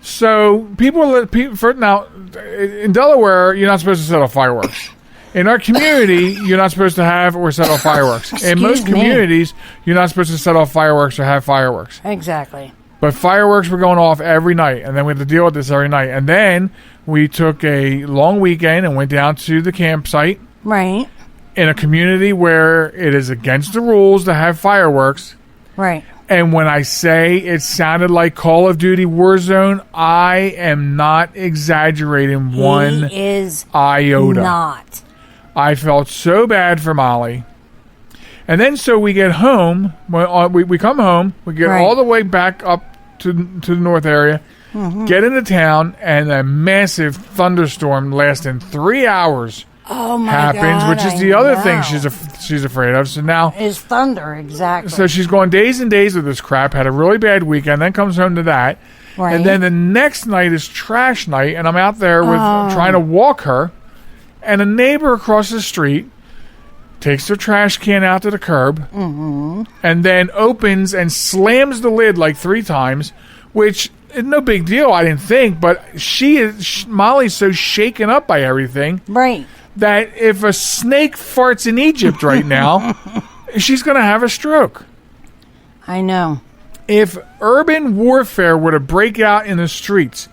Speaker 2: So, now, in Delaware, you're not supposed to set off fireworks. In our community, you're not supposed to have or set off fireworks. In most communities, you're not supposed to set off fireworks or have fireworks.
Speaker 3: Exactly.
Speaker 2: But fireworks were going off every night, and then we had to deal with this every night. And then we took a long weekend and went down to the campsite.
Speaker 3: Right.
Speaker 2: In a community where it is against the rules to have fireworks.
Speaker 3: Right.
Speaker 2: And when I say it sounded like Call of Duty Warzone, I am not exaggerating one iota.
Speaker 3: Not.
Speaker 2: I felt so bad for Molly. And then so we get home, we come home, we get all the way back up to the north area, get into town, and a massive thunderstorm lasting 3 hours happens, which is the other thing she's afraid of. So now
Speaker 3: is thunder, exactly.
Speaker 2: So she's going days and days with this crap, had a really bad weekend, then comes home to that. Right. And then the next night is trash night, and I'm out there with trying to walk her, and a neighbor across the street takes their trash can out to the curb, and then opens and slams the lid like 3 times, which is no big deal, I didn't think, but Molly's so shaken up by everything,
Speaker 3: right,
Speaker 2: that if a snake farts in Egypt right now, she's going to have a stroke.
Speaker 3: I know.
Speaker 2: If urban warfare were to break out in the streets,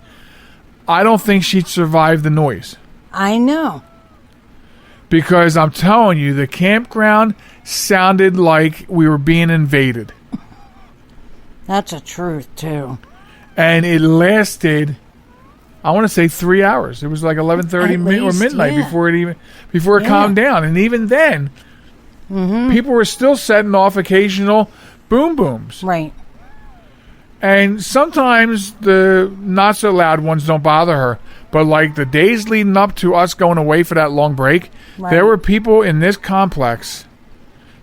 Speaker 2: I don't think she'd survive the noise.
Speaker 3: I know.
Speaker 2: Because I'm telling you, the campground sounded like we were being invaded.
Speaker 3: That's a truth, too.
Speaker 2: And it lasted I want to say 3 hours. It was like 11:30 or midnight before it calmed down. And even then, people were still setting off occasional boom booms.
Speaker 3: Right.
Speaker 2: And sometimes the not so loud ones don't bother her. But like the days leading up to us going away for that long break, there were people in this complex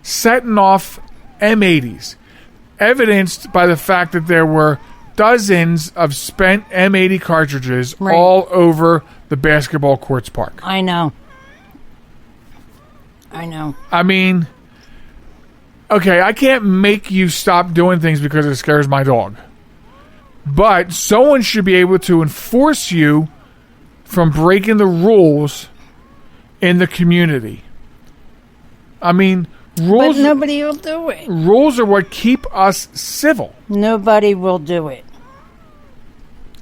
Speaker 2: setting off M80s, evidenced by the fact that there were dozens of spent M80 cartridges all over the basketball courts park.
Speaker 3: I know.
Speaker 2: I mean, okay, I can't make you stop doing things because it scares my dog. But someone should be able to enforce you from breaking the rules in the community. I mean, rules...
Speaker 3: But nobody will do it.
Speaker 2: Rules are what keep us civil.
Speaker 3: Nobody will do it.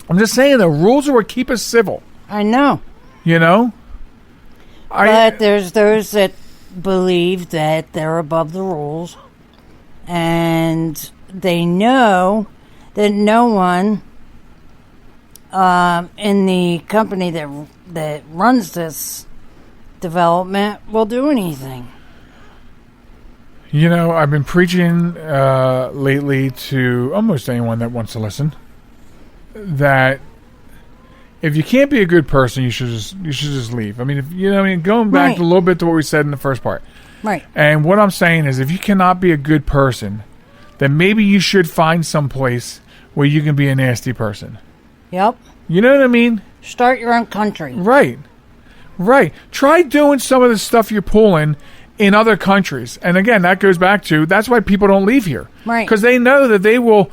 Speaker 2: I'm just saying, the rules are what keep us civil.
Speaker 3: I know.
Speaker 2: You know?
Speaker 3: But there's those that believe that they're above the rules. And they know that no one in the company that runs this development will do anything.
Speaker 2: You know, I've been preaching lately to almost anyone that wants to listen that if you can't be a good person, you should just leave. I mean, going back a little bit to what we said in the first part.
Speaker 3: Right.
Speaker 2: And what I'm saying is, if you cannot be a good person, then maybe you should find some place where you can be a nasty person.
Speaker 3: Yep.
Speaker 2: You know what I mean?
Speaker 3: Start your own country.
Speaker 2: Right. Try doing some of the stuff you're pulling in other countries. And again, that goes back to, that's why people don't leave here.
Speaker 3: Right.
Speaker 2: Because they know that they will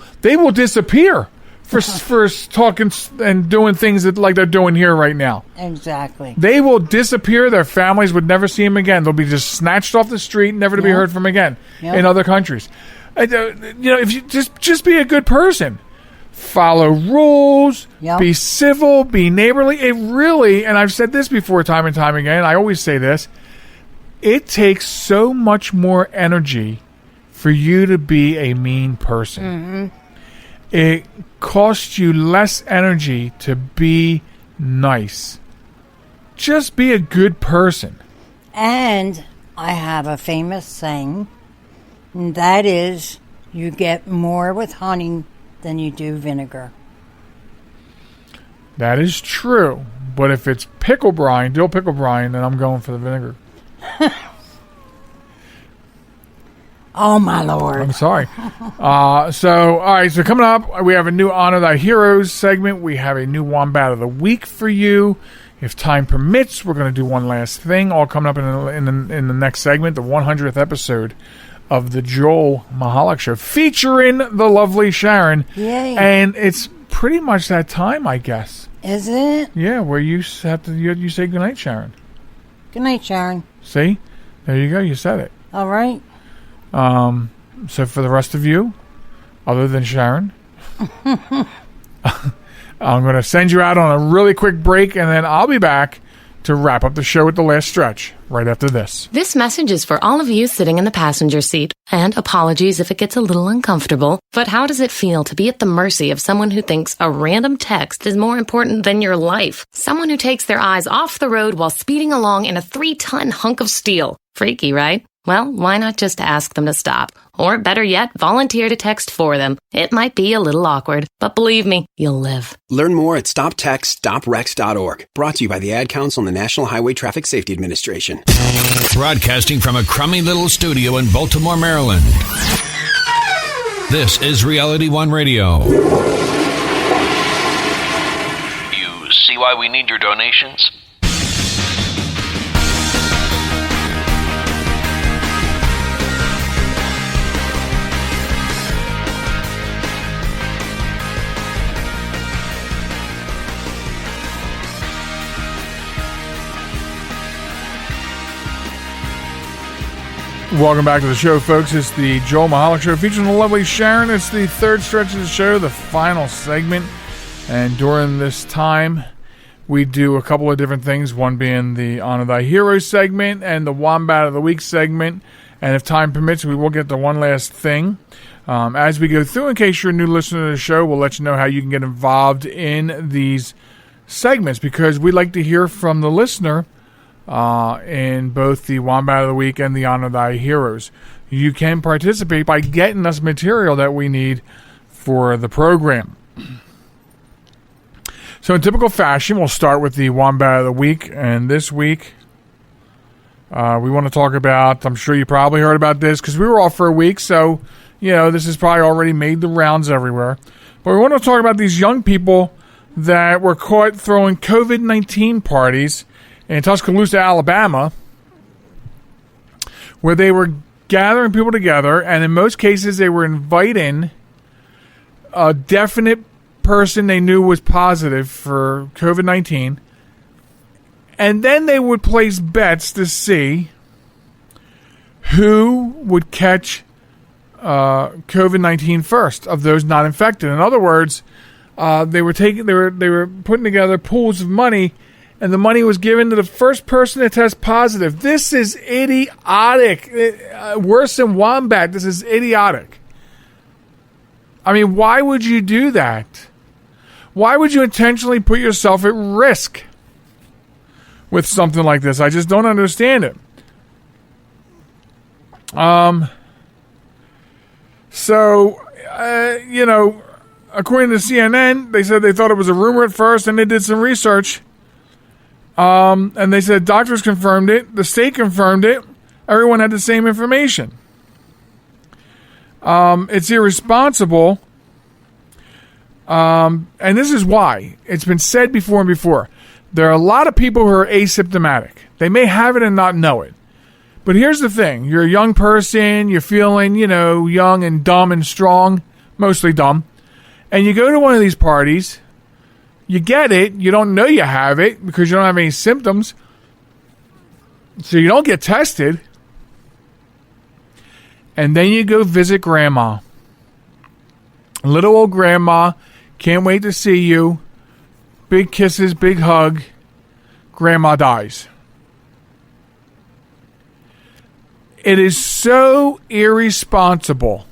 Speaker 2: disappear for talking and doing things that like they're doing here right now.
Speaker 3: Exactly.
Speaker 2: They will disappear. Their families would never see them again. They'll be just snatched off the street, never to be heard from again in other countries. If you just be a good person. Follow rules, be civil, be neighborly. It really, and I've said this before time and time again, I always say this, it takes so much more energy for you to be a mean person. Mm-hmm. It costs you less energy to be nice. Just be a good person.
Speaker 3: And I have a famous saying, and that is, you get more with honey than you do vinegar.
Speaker 2: That is true. But if it's dill pickle brine, then I'm going for the vinegar.
Speaker 3: Oh, my Lord.
Speaker 2: I'm sorry. All right. So coming up, we have a new Honor Thy Heroes segment. We have a new Wombat of the Week for you. If time permits, we're going to do one last thing, all coming up in the next segment, the 100th episode of the Joel Michalec Show, featuring the lovely Sharon.
Speaker 3: Yay.
Speaker 2: And it's pretty much that time, I guess.
Speaker 3: Is it?
Speaker 2: Yeah, where you have to you say goodnight, Sharon.
Speaker 3: Good night, Sharon.
Speaker 2: See? There you go. You said it.
Speaker 3: All right.
Speaker 2: So for the rest of you, other than Sharon, I'm going to send you out on a really quick break, and then I'll be back to wrap up the show with the last stretch right after this.
Speaker 7: This message is for all of you sitting in the passenger seat. And apologies if it gets a little uncomfortable. But how does it feel to be at the mercy of someone who thinks a random text is more important than your life? Someone who takes their eyes off the road while speeding along in a 3-ton hunk of steel. Freaky, right? Well, why not just ask them to stop? Or better yet, volunteer to text for them. It might be a little awkward, but believe me, you'll live.
Speaker 8: Learn more at stoptextstoprex.org. Brought to you by the Ad Council and the National Highway Traffic Safety Administration.
Speaker 9: Broadcasting from a crummy little studio in Baltimore, Maryland. This is Reality One Radio.
Speaker 10: You see why we need your donations?
Speaker 2: Welcome back to the show, folks. It's the Joel Michalec Show featuring the lovely Sharon. It's the third stretch of the show, the final segment. And during this time, we do a couple of different things, one being the Honor Thy Heroes segment and the Wombat of the Week segment. And if time permits, we will get to one last thing. As we go through, in case you're a new listener to the show, we'll let you know how you can get involved in these segments because we'd like to hear from the listener in both the Wombat of the Week and the Honor Thy Heroes. You can participate by getting us material that we need for the program. So in typical fashion, we'll start with the Wombat of the Week. And this week, we want to talk about, I'm sure you probably heard about this because we were off for a week. So, this has probably already made the rounds everywhere. But we want to talk about these young people that were caught throwing COVID-19 parties in Tuscaloosa, Alabama, where they were gathering people together. And in most cases, they were inviting a definite person they knew was positive for COVID-19, and then they would place bets to see who would catch COVID-19 first of those not infected. In other words, they were putting together pools of money, and the money was given to the first person to test positive. This is idiotic. Worse than Wombat. This is idiotic. I mean, why would you do that? Why would you intentionally put yourself at risk with something like this? I just don't understand it. According to CNN, they said they thought it was a rumor at first, and they did some research. And they said doctors confirmed it. The state confirmed it. Everyone had the same information. It's irresponsible. And this is why. It's been said before and before. There are a lot of people who are asymptomatic. They may have it and not know it. But here's the thing. You're a young person. You're feeling, young and dumb and strong. Mostly dumb. And you go to one of these parties. You get it. You don't know you have it because you don't have any symptoms. So you don't get tested. And then you go visit grandma. Little old grandma. Can't wait to see you. Big kisses, big hug. Grandma dies. It is so irresponsible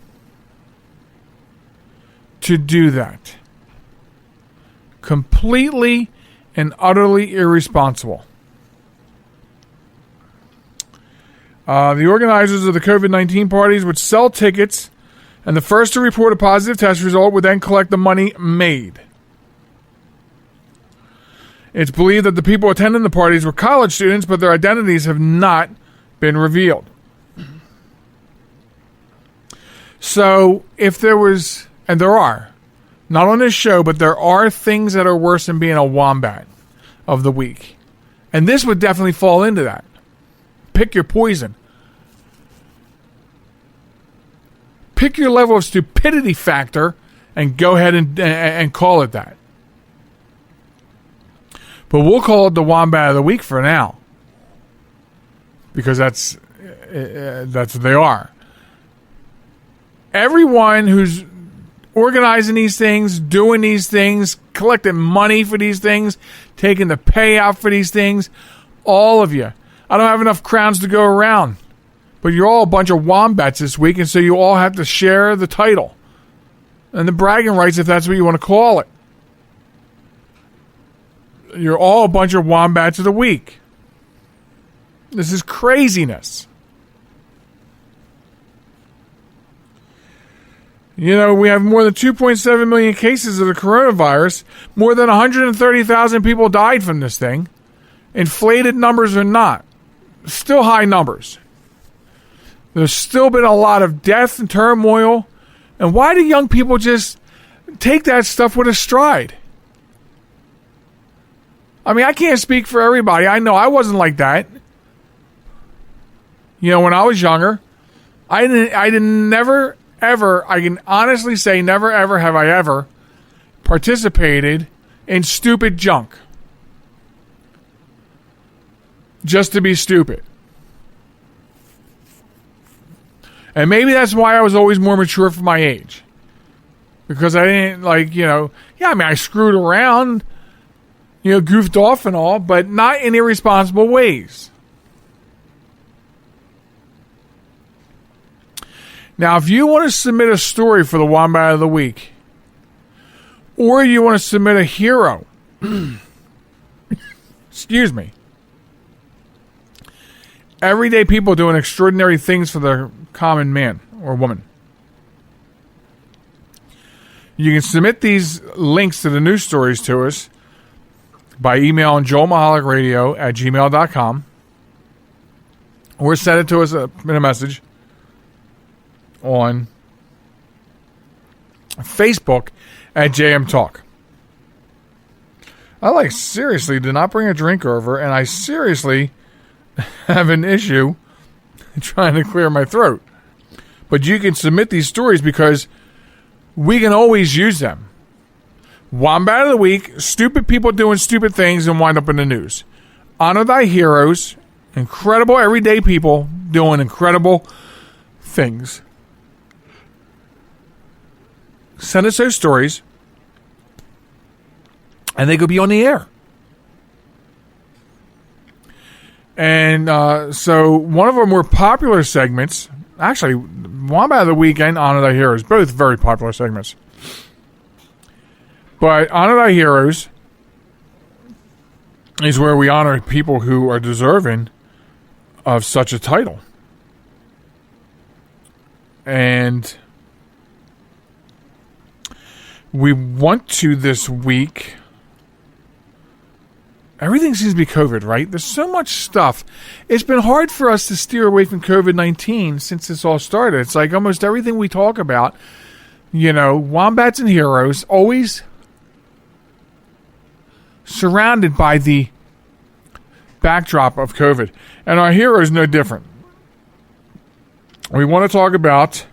Speaker 2: to do that. Completely and utterly irresponsible. The organizers of the COVID-19 parties would sell tickets, and the first to report a positive test result would then collect the money made. It's believed that the people attending the parties were college students, but their identities have not been revealed. So, if there was, and there are, not on this show, but there are things that are worse than being a Wombat of the Week. And this would definitely fall into that. Pick your poison. Pick your level of stupidity factor and go ahead and call it that. But we'll call it the Wombat of the Week for now. Because that's what they are. Everyone who's organizing these things, doing these things, collecting money for these things, taking the payout for these things, all of you. I don't have enough crowns to go around. But you're all a bunch of wombats this week, and so you all have to share the title. And the bragging rights, if that's what you want to call it. You're all a bunch of wombats of the week. This is craziness. We have more than 2.7 million cases of the coronavirus. More than 130,000 people died from this thing. Inflated numbers or not. Still high numbers. There's still been a lot of death and turmoil. And why do young people just take that stuff with a stride? I mean, I can't speak for everybody. I know I wasn't like that. When I was younger, I didn't never, ever, I can honestly say never, ever have I ever participated in stupid junk. Just to be stupid. And maybe that's why I was always more mature for my age. Because I didn't I screwed around, goofed off and all, but not in irresponsible ways. Now, if you want to submit a story for the Wombat of the Week, or you want to submit a hero, Excuse me. Everyday people doing extraordinary things for the common man or woman. You can submit these links to the news stories to us by emailing joelmichalecradio@gmail.com, or send it to us in a message on Facebook at JM Talk. I seriously did not bring a drink over, and I seriously have an issue trying to clear my throat. But you can submit these stories because we can always use them. Wombat of the Week, stupid people doing stupid things and wind up in the news. Honor thy heroes, incredible everyday people doing incredible things. Send us those stories, and they could be on the air. And so one of our more popular segments, actually, Wombat of the Week and Honor Thy Heroes, both very popular segments. But Honor Thy Heroes is where we honor people who are deserving of such a title. And we want to this week. Everything seems to be COVID, right? There's so much stuff. It's been hard for us to steer away from COVID-19 since this all started. It's like almost everything we talk about, wombats and heroes, always surrounded by the backdrop of COVID. And our hero is no different. We want to talk about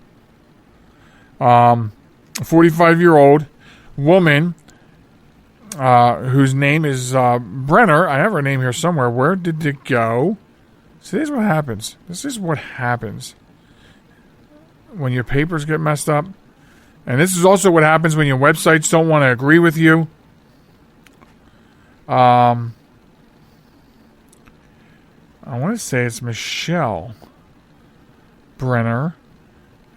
Speaker 2: a 45-year-old woman whose name is Brenner. I have her name here somewhere. Where did it go? See, this is what happens. This is what happens when your papers get messed up. And this is also what happens when your websites don't want to agree with you. I want to say it's Michelle Brenner.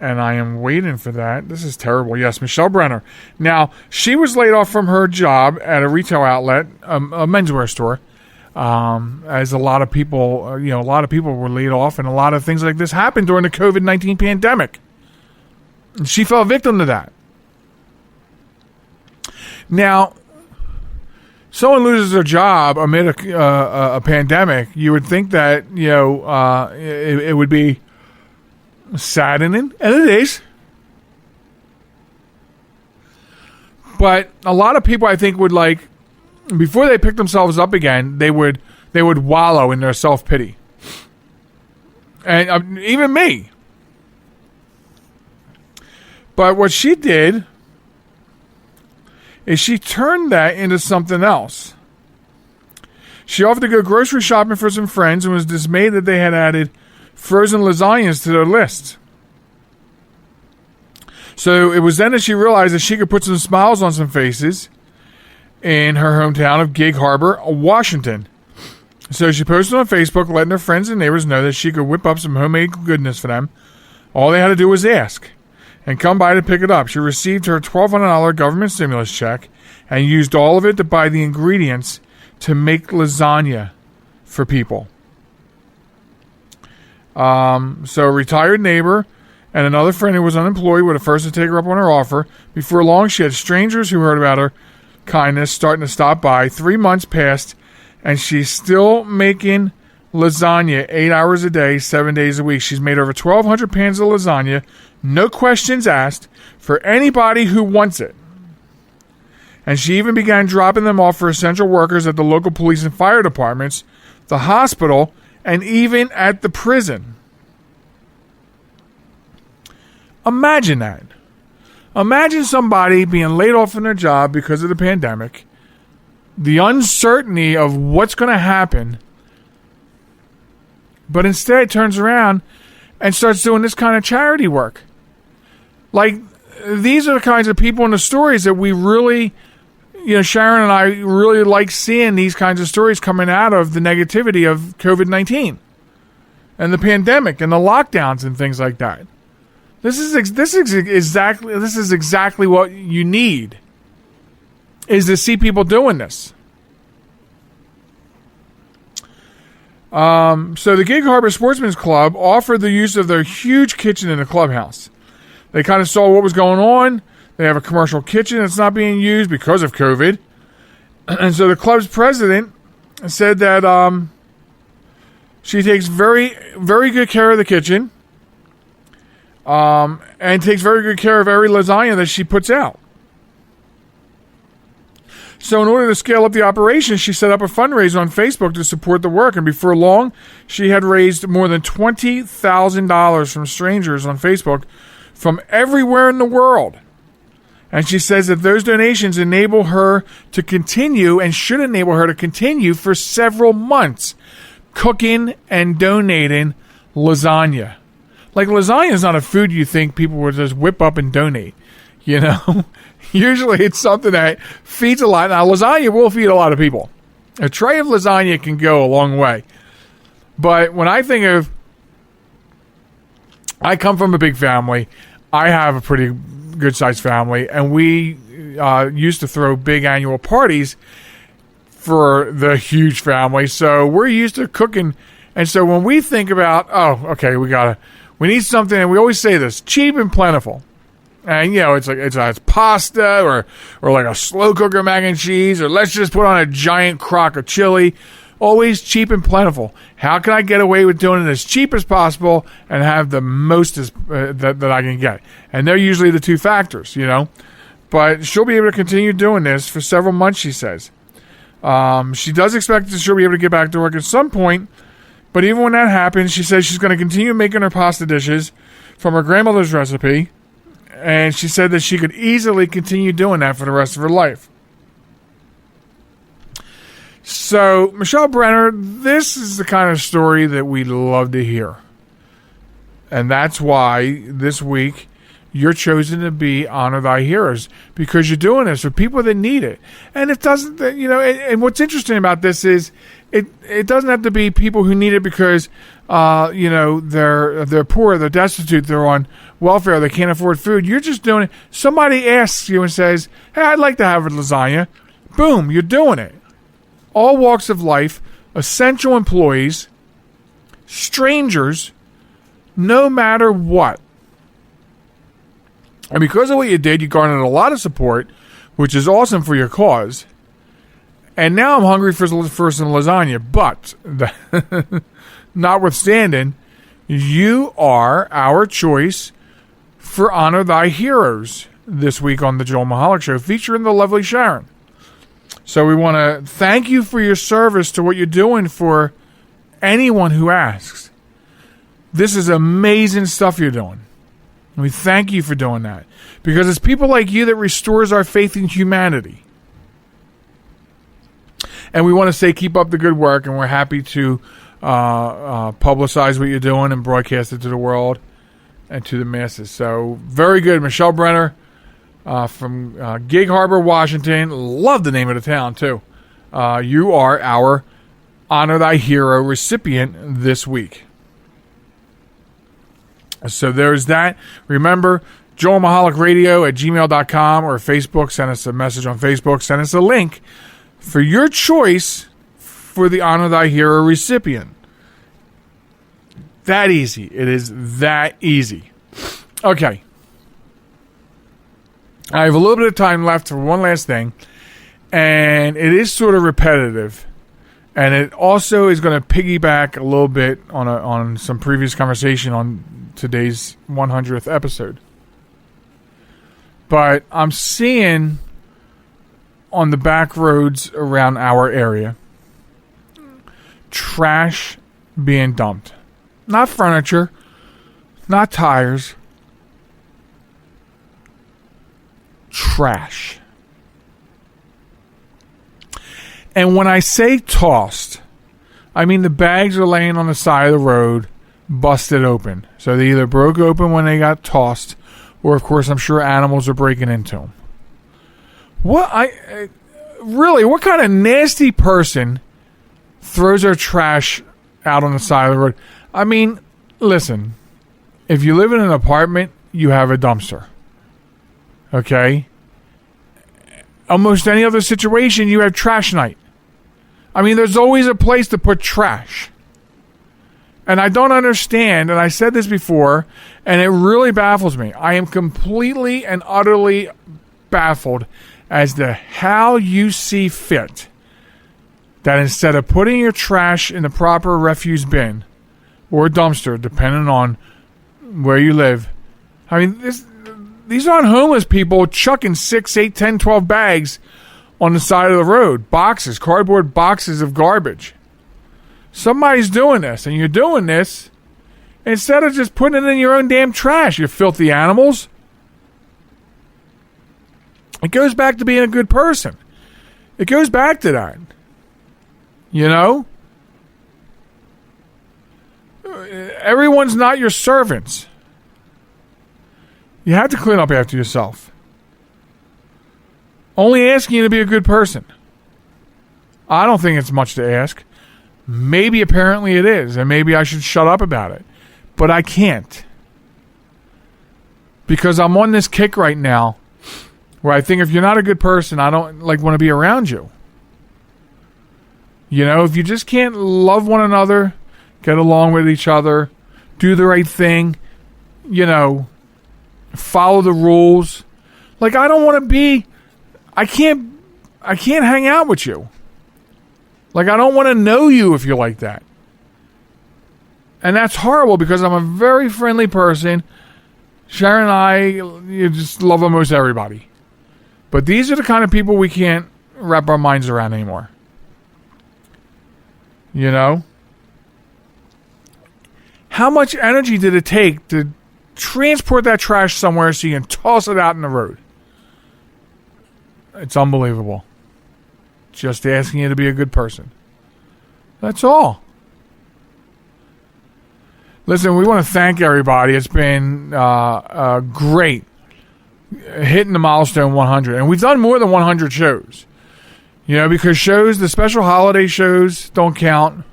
Speaker 2: And I am waiting for that. This is terrible. Yes, Michelle Brenner. Now, she was laid off from her job at a retail outlet, a menswear store, as a lot of people, were laid off, and a lot of things like this happened during the COVID-19 pandemic. And she fell victim to that. Now, someone loses their job amid a pandemic, you would think that it would be saddening, and it is. But a lot of people, I think, would before they pick themselves up again, they would wallow in their self-pity. And even me. But what she did is she turned that into something else. She offered to go grocery shopping for some friends and was dismayed that they had added frozen lasagnas to their list. So it was then that she realized that she could put some smiles on some faces in her hometown of Gig Harbor, Washington. So she posted on Facebook, letting her friends and neighbors know that she could whip up some homemade goodness for them. All they had to do was ask and come by to pick it up. She received her $1,200 government stimulus check and used all of it to buy the ingredients to make lasagna for people. So a retired neighbor and another friend who was unemployed were the first to take her up on her offer. Before long, she had strangers who heard about her kindness starting to stop by. 3 months passed, and she's still making lasagna 8 hours a day, 7 days a week. She's made over 1,200 pans of lasagna, no questions asked, for anybody who wants it. And she even began dropping them off for essential workers at the local police and fire departments, the hospital, and even at the prison. Imagine that. Imagine somebody being laid off from their job because of the pandemic, the uncertainty of what's going to happen, but instead turns around and starts doing this kind of charity work. These are the kinds of people in the stories that we really, Sharon and I really like seeing these kinds of stories coming out of the negativity of COVID-19 and the pandemic and the lockdowns and things like that. This is exactly what you need, is to see people doing this. So the Gig Harbor Sportsman's Club offered the use of their huge kitchen in the clubhouse. They kind of saw what was going on. They have a commercial kitchen that's not being used because of COVID. And so the club's president said that she takes very, very good care of the kitchen and takes very good care of every lasagna that she puts out. So in order to scale up the operation, she set up a fundraiser on Facebook to support the work. And before long, she had raised more than $20,000 from strangers on Facebook from everywhere in the world. And she says that those donations enable her to continue and should enable her to continue for several months cooking and donating lasagna. Like, lasagna is not a food you think people would just whip up and donate, you know? Usually it's something that feeds a lot. Now, lasagna will feed a lot of people. A tray of lasagna can go a long way. But when I think of... I come from a big family. I have a pretty good-sized family. And we used to throw big annual parties for the huge family. So we're used to cooking. And so when we think about, we need something, and we always say this, cheap and plentiful. And, you know, it's pasta or like a slow cooker mac and cheese, or let's just put on a giant crock of chili. Always cheap and plentiful. How can I get away with doing it as cheap as possible and have the most that I can get? And they're usually the two factors, you know. But she'll be able to continue doing this for several months, she says. She does expect that she'll be able to get back to work at some point. But even when that happens, she says she's going to continue making her pasta dishes from her grandmother's recipe. And she said that she could easily continue doing that for the rest of her life. So, Michelle Brenner, this is the kind of story that we love to hear. And that's why this week you're chosen to be Honor Thy Heroes, because you're doing this for people that need it. And it doesn't, you know, and what's interesting about this is it doesn't have to be people who need it because, you know, they're poor, they're destitute, they're on welfare, they can't afford food. You're just doing it. Somebody asks you and says, hey, I'd like to have a lasagna. Boom, you're doing it. All walks of life, essential employees, strangers, no matter what. And because of what you did, you garnered a lot of support, which is awesome for your cause. And now I'm hungry for some lasagna. But, notwithstanding, you are our choice for Honor Thy Heroes this week on the Joel Michalec Show, featuring the lovely Sharon. So we want to thank you for your service to what you're doing for anyone who asks. This is amazing stuff you're doing. And we thank you for doing that. Because it's people like you that restores our faith in humanity. And we want to say keep up the good work, and we're happy to publicize what you're doing and broadcast it to the world and to the masses. So, very good. Michelle Brenner from Gig Harbor, Washington. Love the name of the town, too. You are our Honor Thy Hero recipient this week. So there's that. Remember, Joel Michalec Radio at gmail.com or Facebook. Send us a message on Facebook. Send us a link for your choice for the Honor Thy Hero recipient. That easy. It is that easy. Okay. I have a little bit of time left for one last thing. And it is sort of repetitive. And it also is going to piggyback a little bit on some previous conversation on today's 100th episode. But I'm seeing on the back roads around our area trash being dumped. Not furniture, not tires. Trash. And when I say tossed, I mean the bags are laying on the side of the road, busted open. So they either broke open when they got tossed, or of course I'm sure animals are breaking into them. What kind of nasty person throws their trash out on the side of the road? I mean, listen, if you live in an apartment, you have a dumpster. Okay? Almost any other situation, you have trash night. I mean, there's always a place to put trash. And I don't understand, and I said this before, and it really baffles me. I am completely and utterly baffled as to how you see fit that instead of putting your trash in the proper refuse bin or dumpster, depending on where you live, I mean, these aren't homeless people chucking 6, 8, 10, 12 bags on the side of the road. Boxes, cardboard boxes of garbage. Somebody's doing this, and you're doing this instead of just putting it in your own damn trash, you filthy animals. It goes back to being a good person. It goes back to that. You know? Everyone's not your servants. You have to clean up after yourself. Only asking you to be a good person. I don't think it's much to ask. Maybe apparently it is, and maybe I should shut up about it. But I can't. Because I'm on this kick right now where I think if you're not a good person, I don't want to be around you. You know, if you just can't love one another, get along with each other, do the right thing, you know, follow the rules. Like, I don't want to be... I can't hang out with you. Like, I don't want to know you if you're like that. And that's horrible because I'm a very friendly person. Sharon and I, you just love almost everybody. But these are the kind of people we can't wrap our minds around anymore. You know? How much energy did it take to transport that trash somewhere so you can toss it out in the road? It's unbelievable. Just asking you to be a good person. That's all. Listen, we want to thank everybody. It's been great hitting the milestone 100. And we've done more than 100 shows. You know, because the special holiday shows don't count.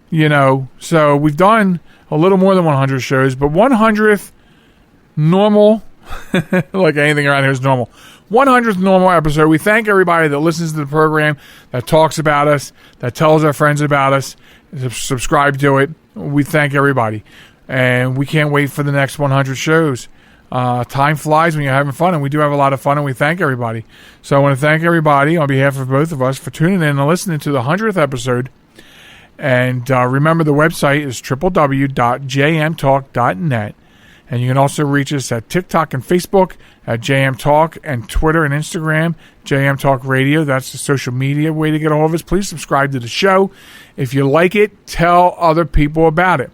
Speaker 2: You know, so we've done a little more than 100 shows. But 100th normal, like anything around here is normal. 100th normal episode. We thank everybody that listens to the program, that talks about us, that tells our friends about us, subscribe to it. We thank everybody. And we can't wait for the next 100 shows. Time flies when you're having fun, and we do have a lot of fun, and we thank everybody. So I want to thank everybody on behalf of both of us for tuning in and listening to the 100th episode. And remember, the website is www.jmtalk.net. And you can also reach us at TikTok and Facebook at JM Talk, and Twitter and Instagram, JM Talk Radio. That's the social media way to get a hold of us. Please subscribe to the show. If you like it, tell other people about it.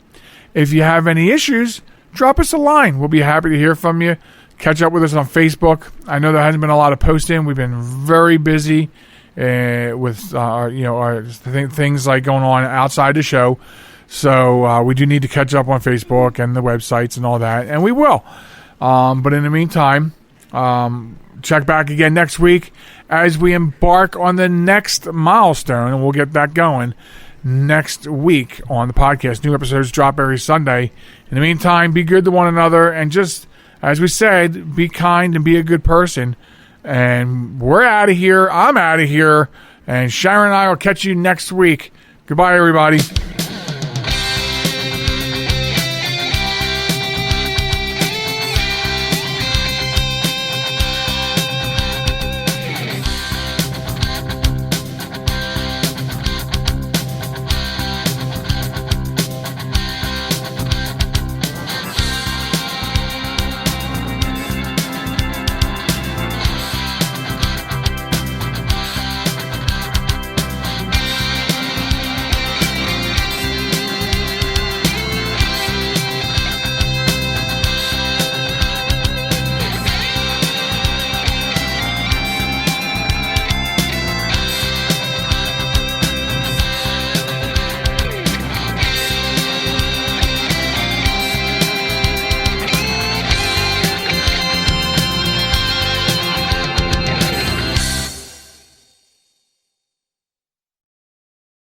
Speaker 2: If you have any issues, drop us a line. We'll be happy to hear from you. Catch up with us on Facebook. I know there hasn't been a lot of posting. We've been very busy with our things like going on outside the show. So we do need to catch up on Facebook and the websites and all that, and we will. But in the meantime, check back again next week as we embark on the next milestone, and we'll get that going next week on the podcast. New episodes drop every Sunday. In the meantime, be good to one another, and just, as we said, be kind and be a good person. And we're out of here. I'm out of here. And Sharon and I will catch you next week. Goodbye, everybody.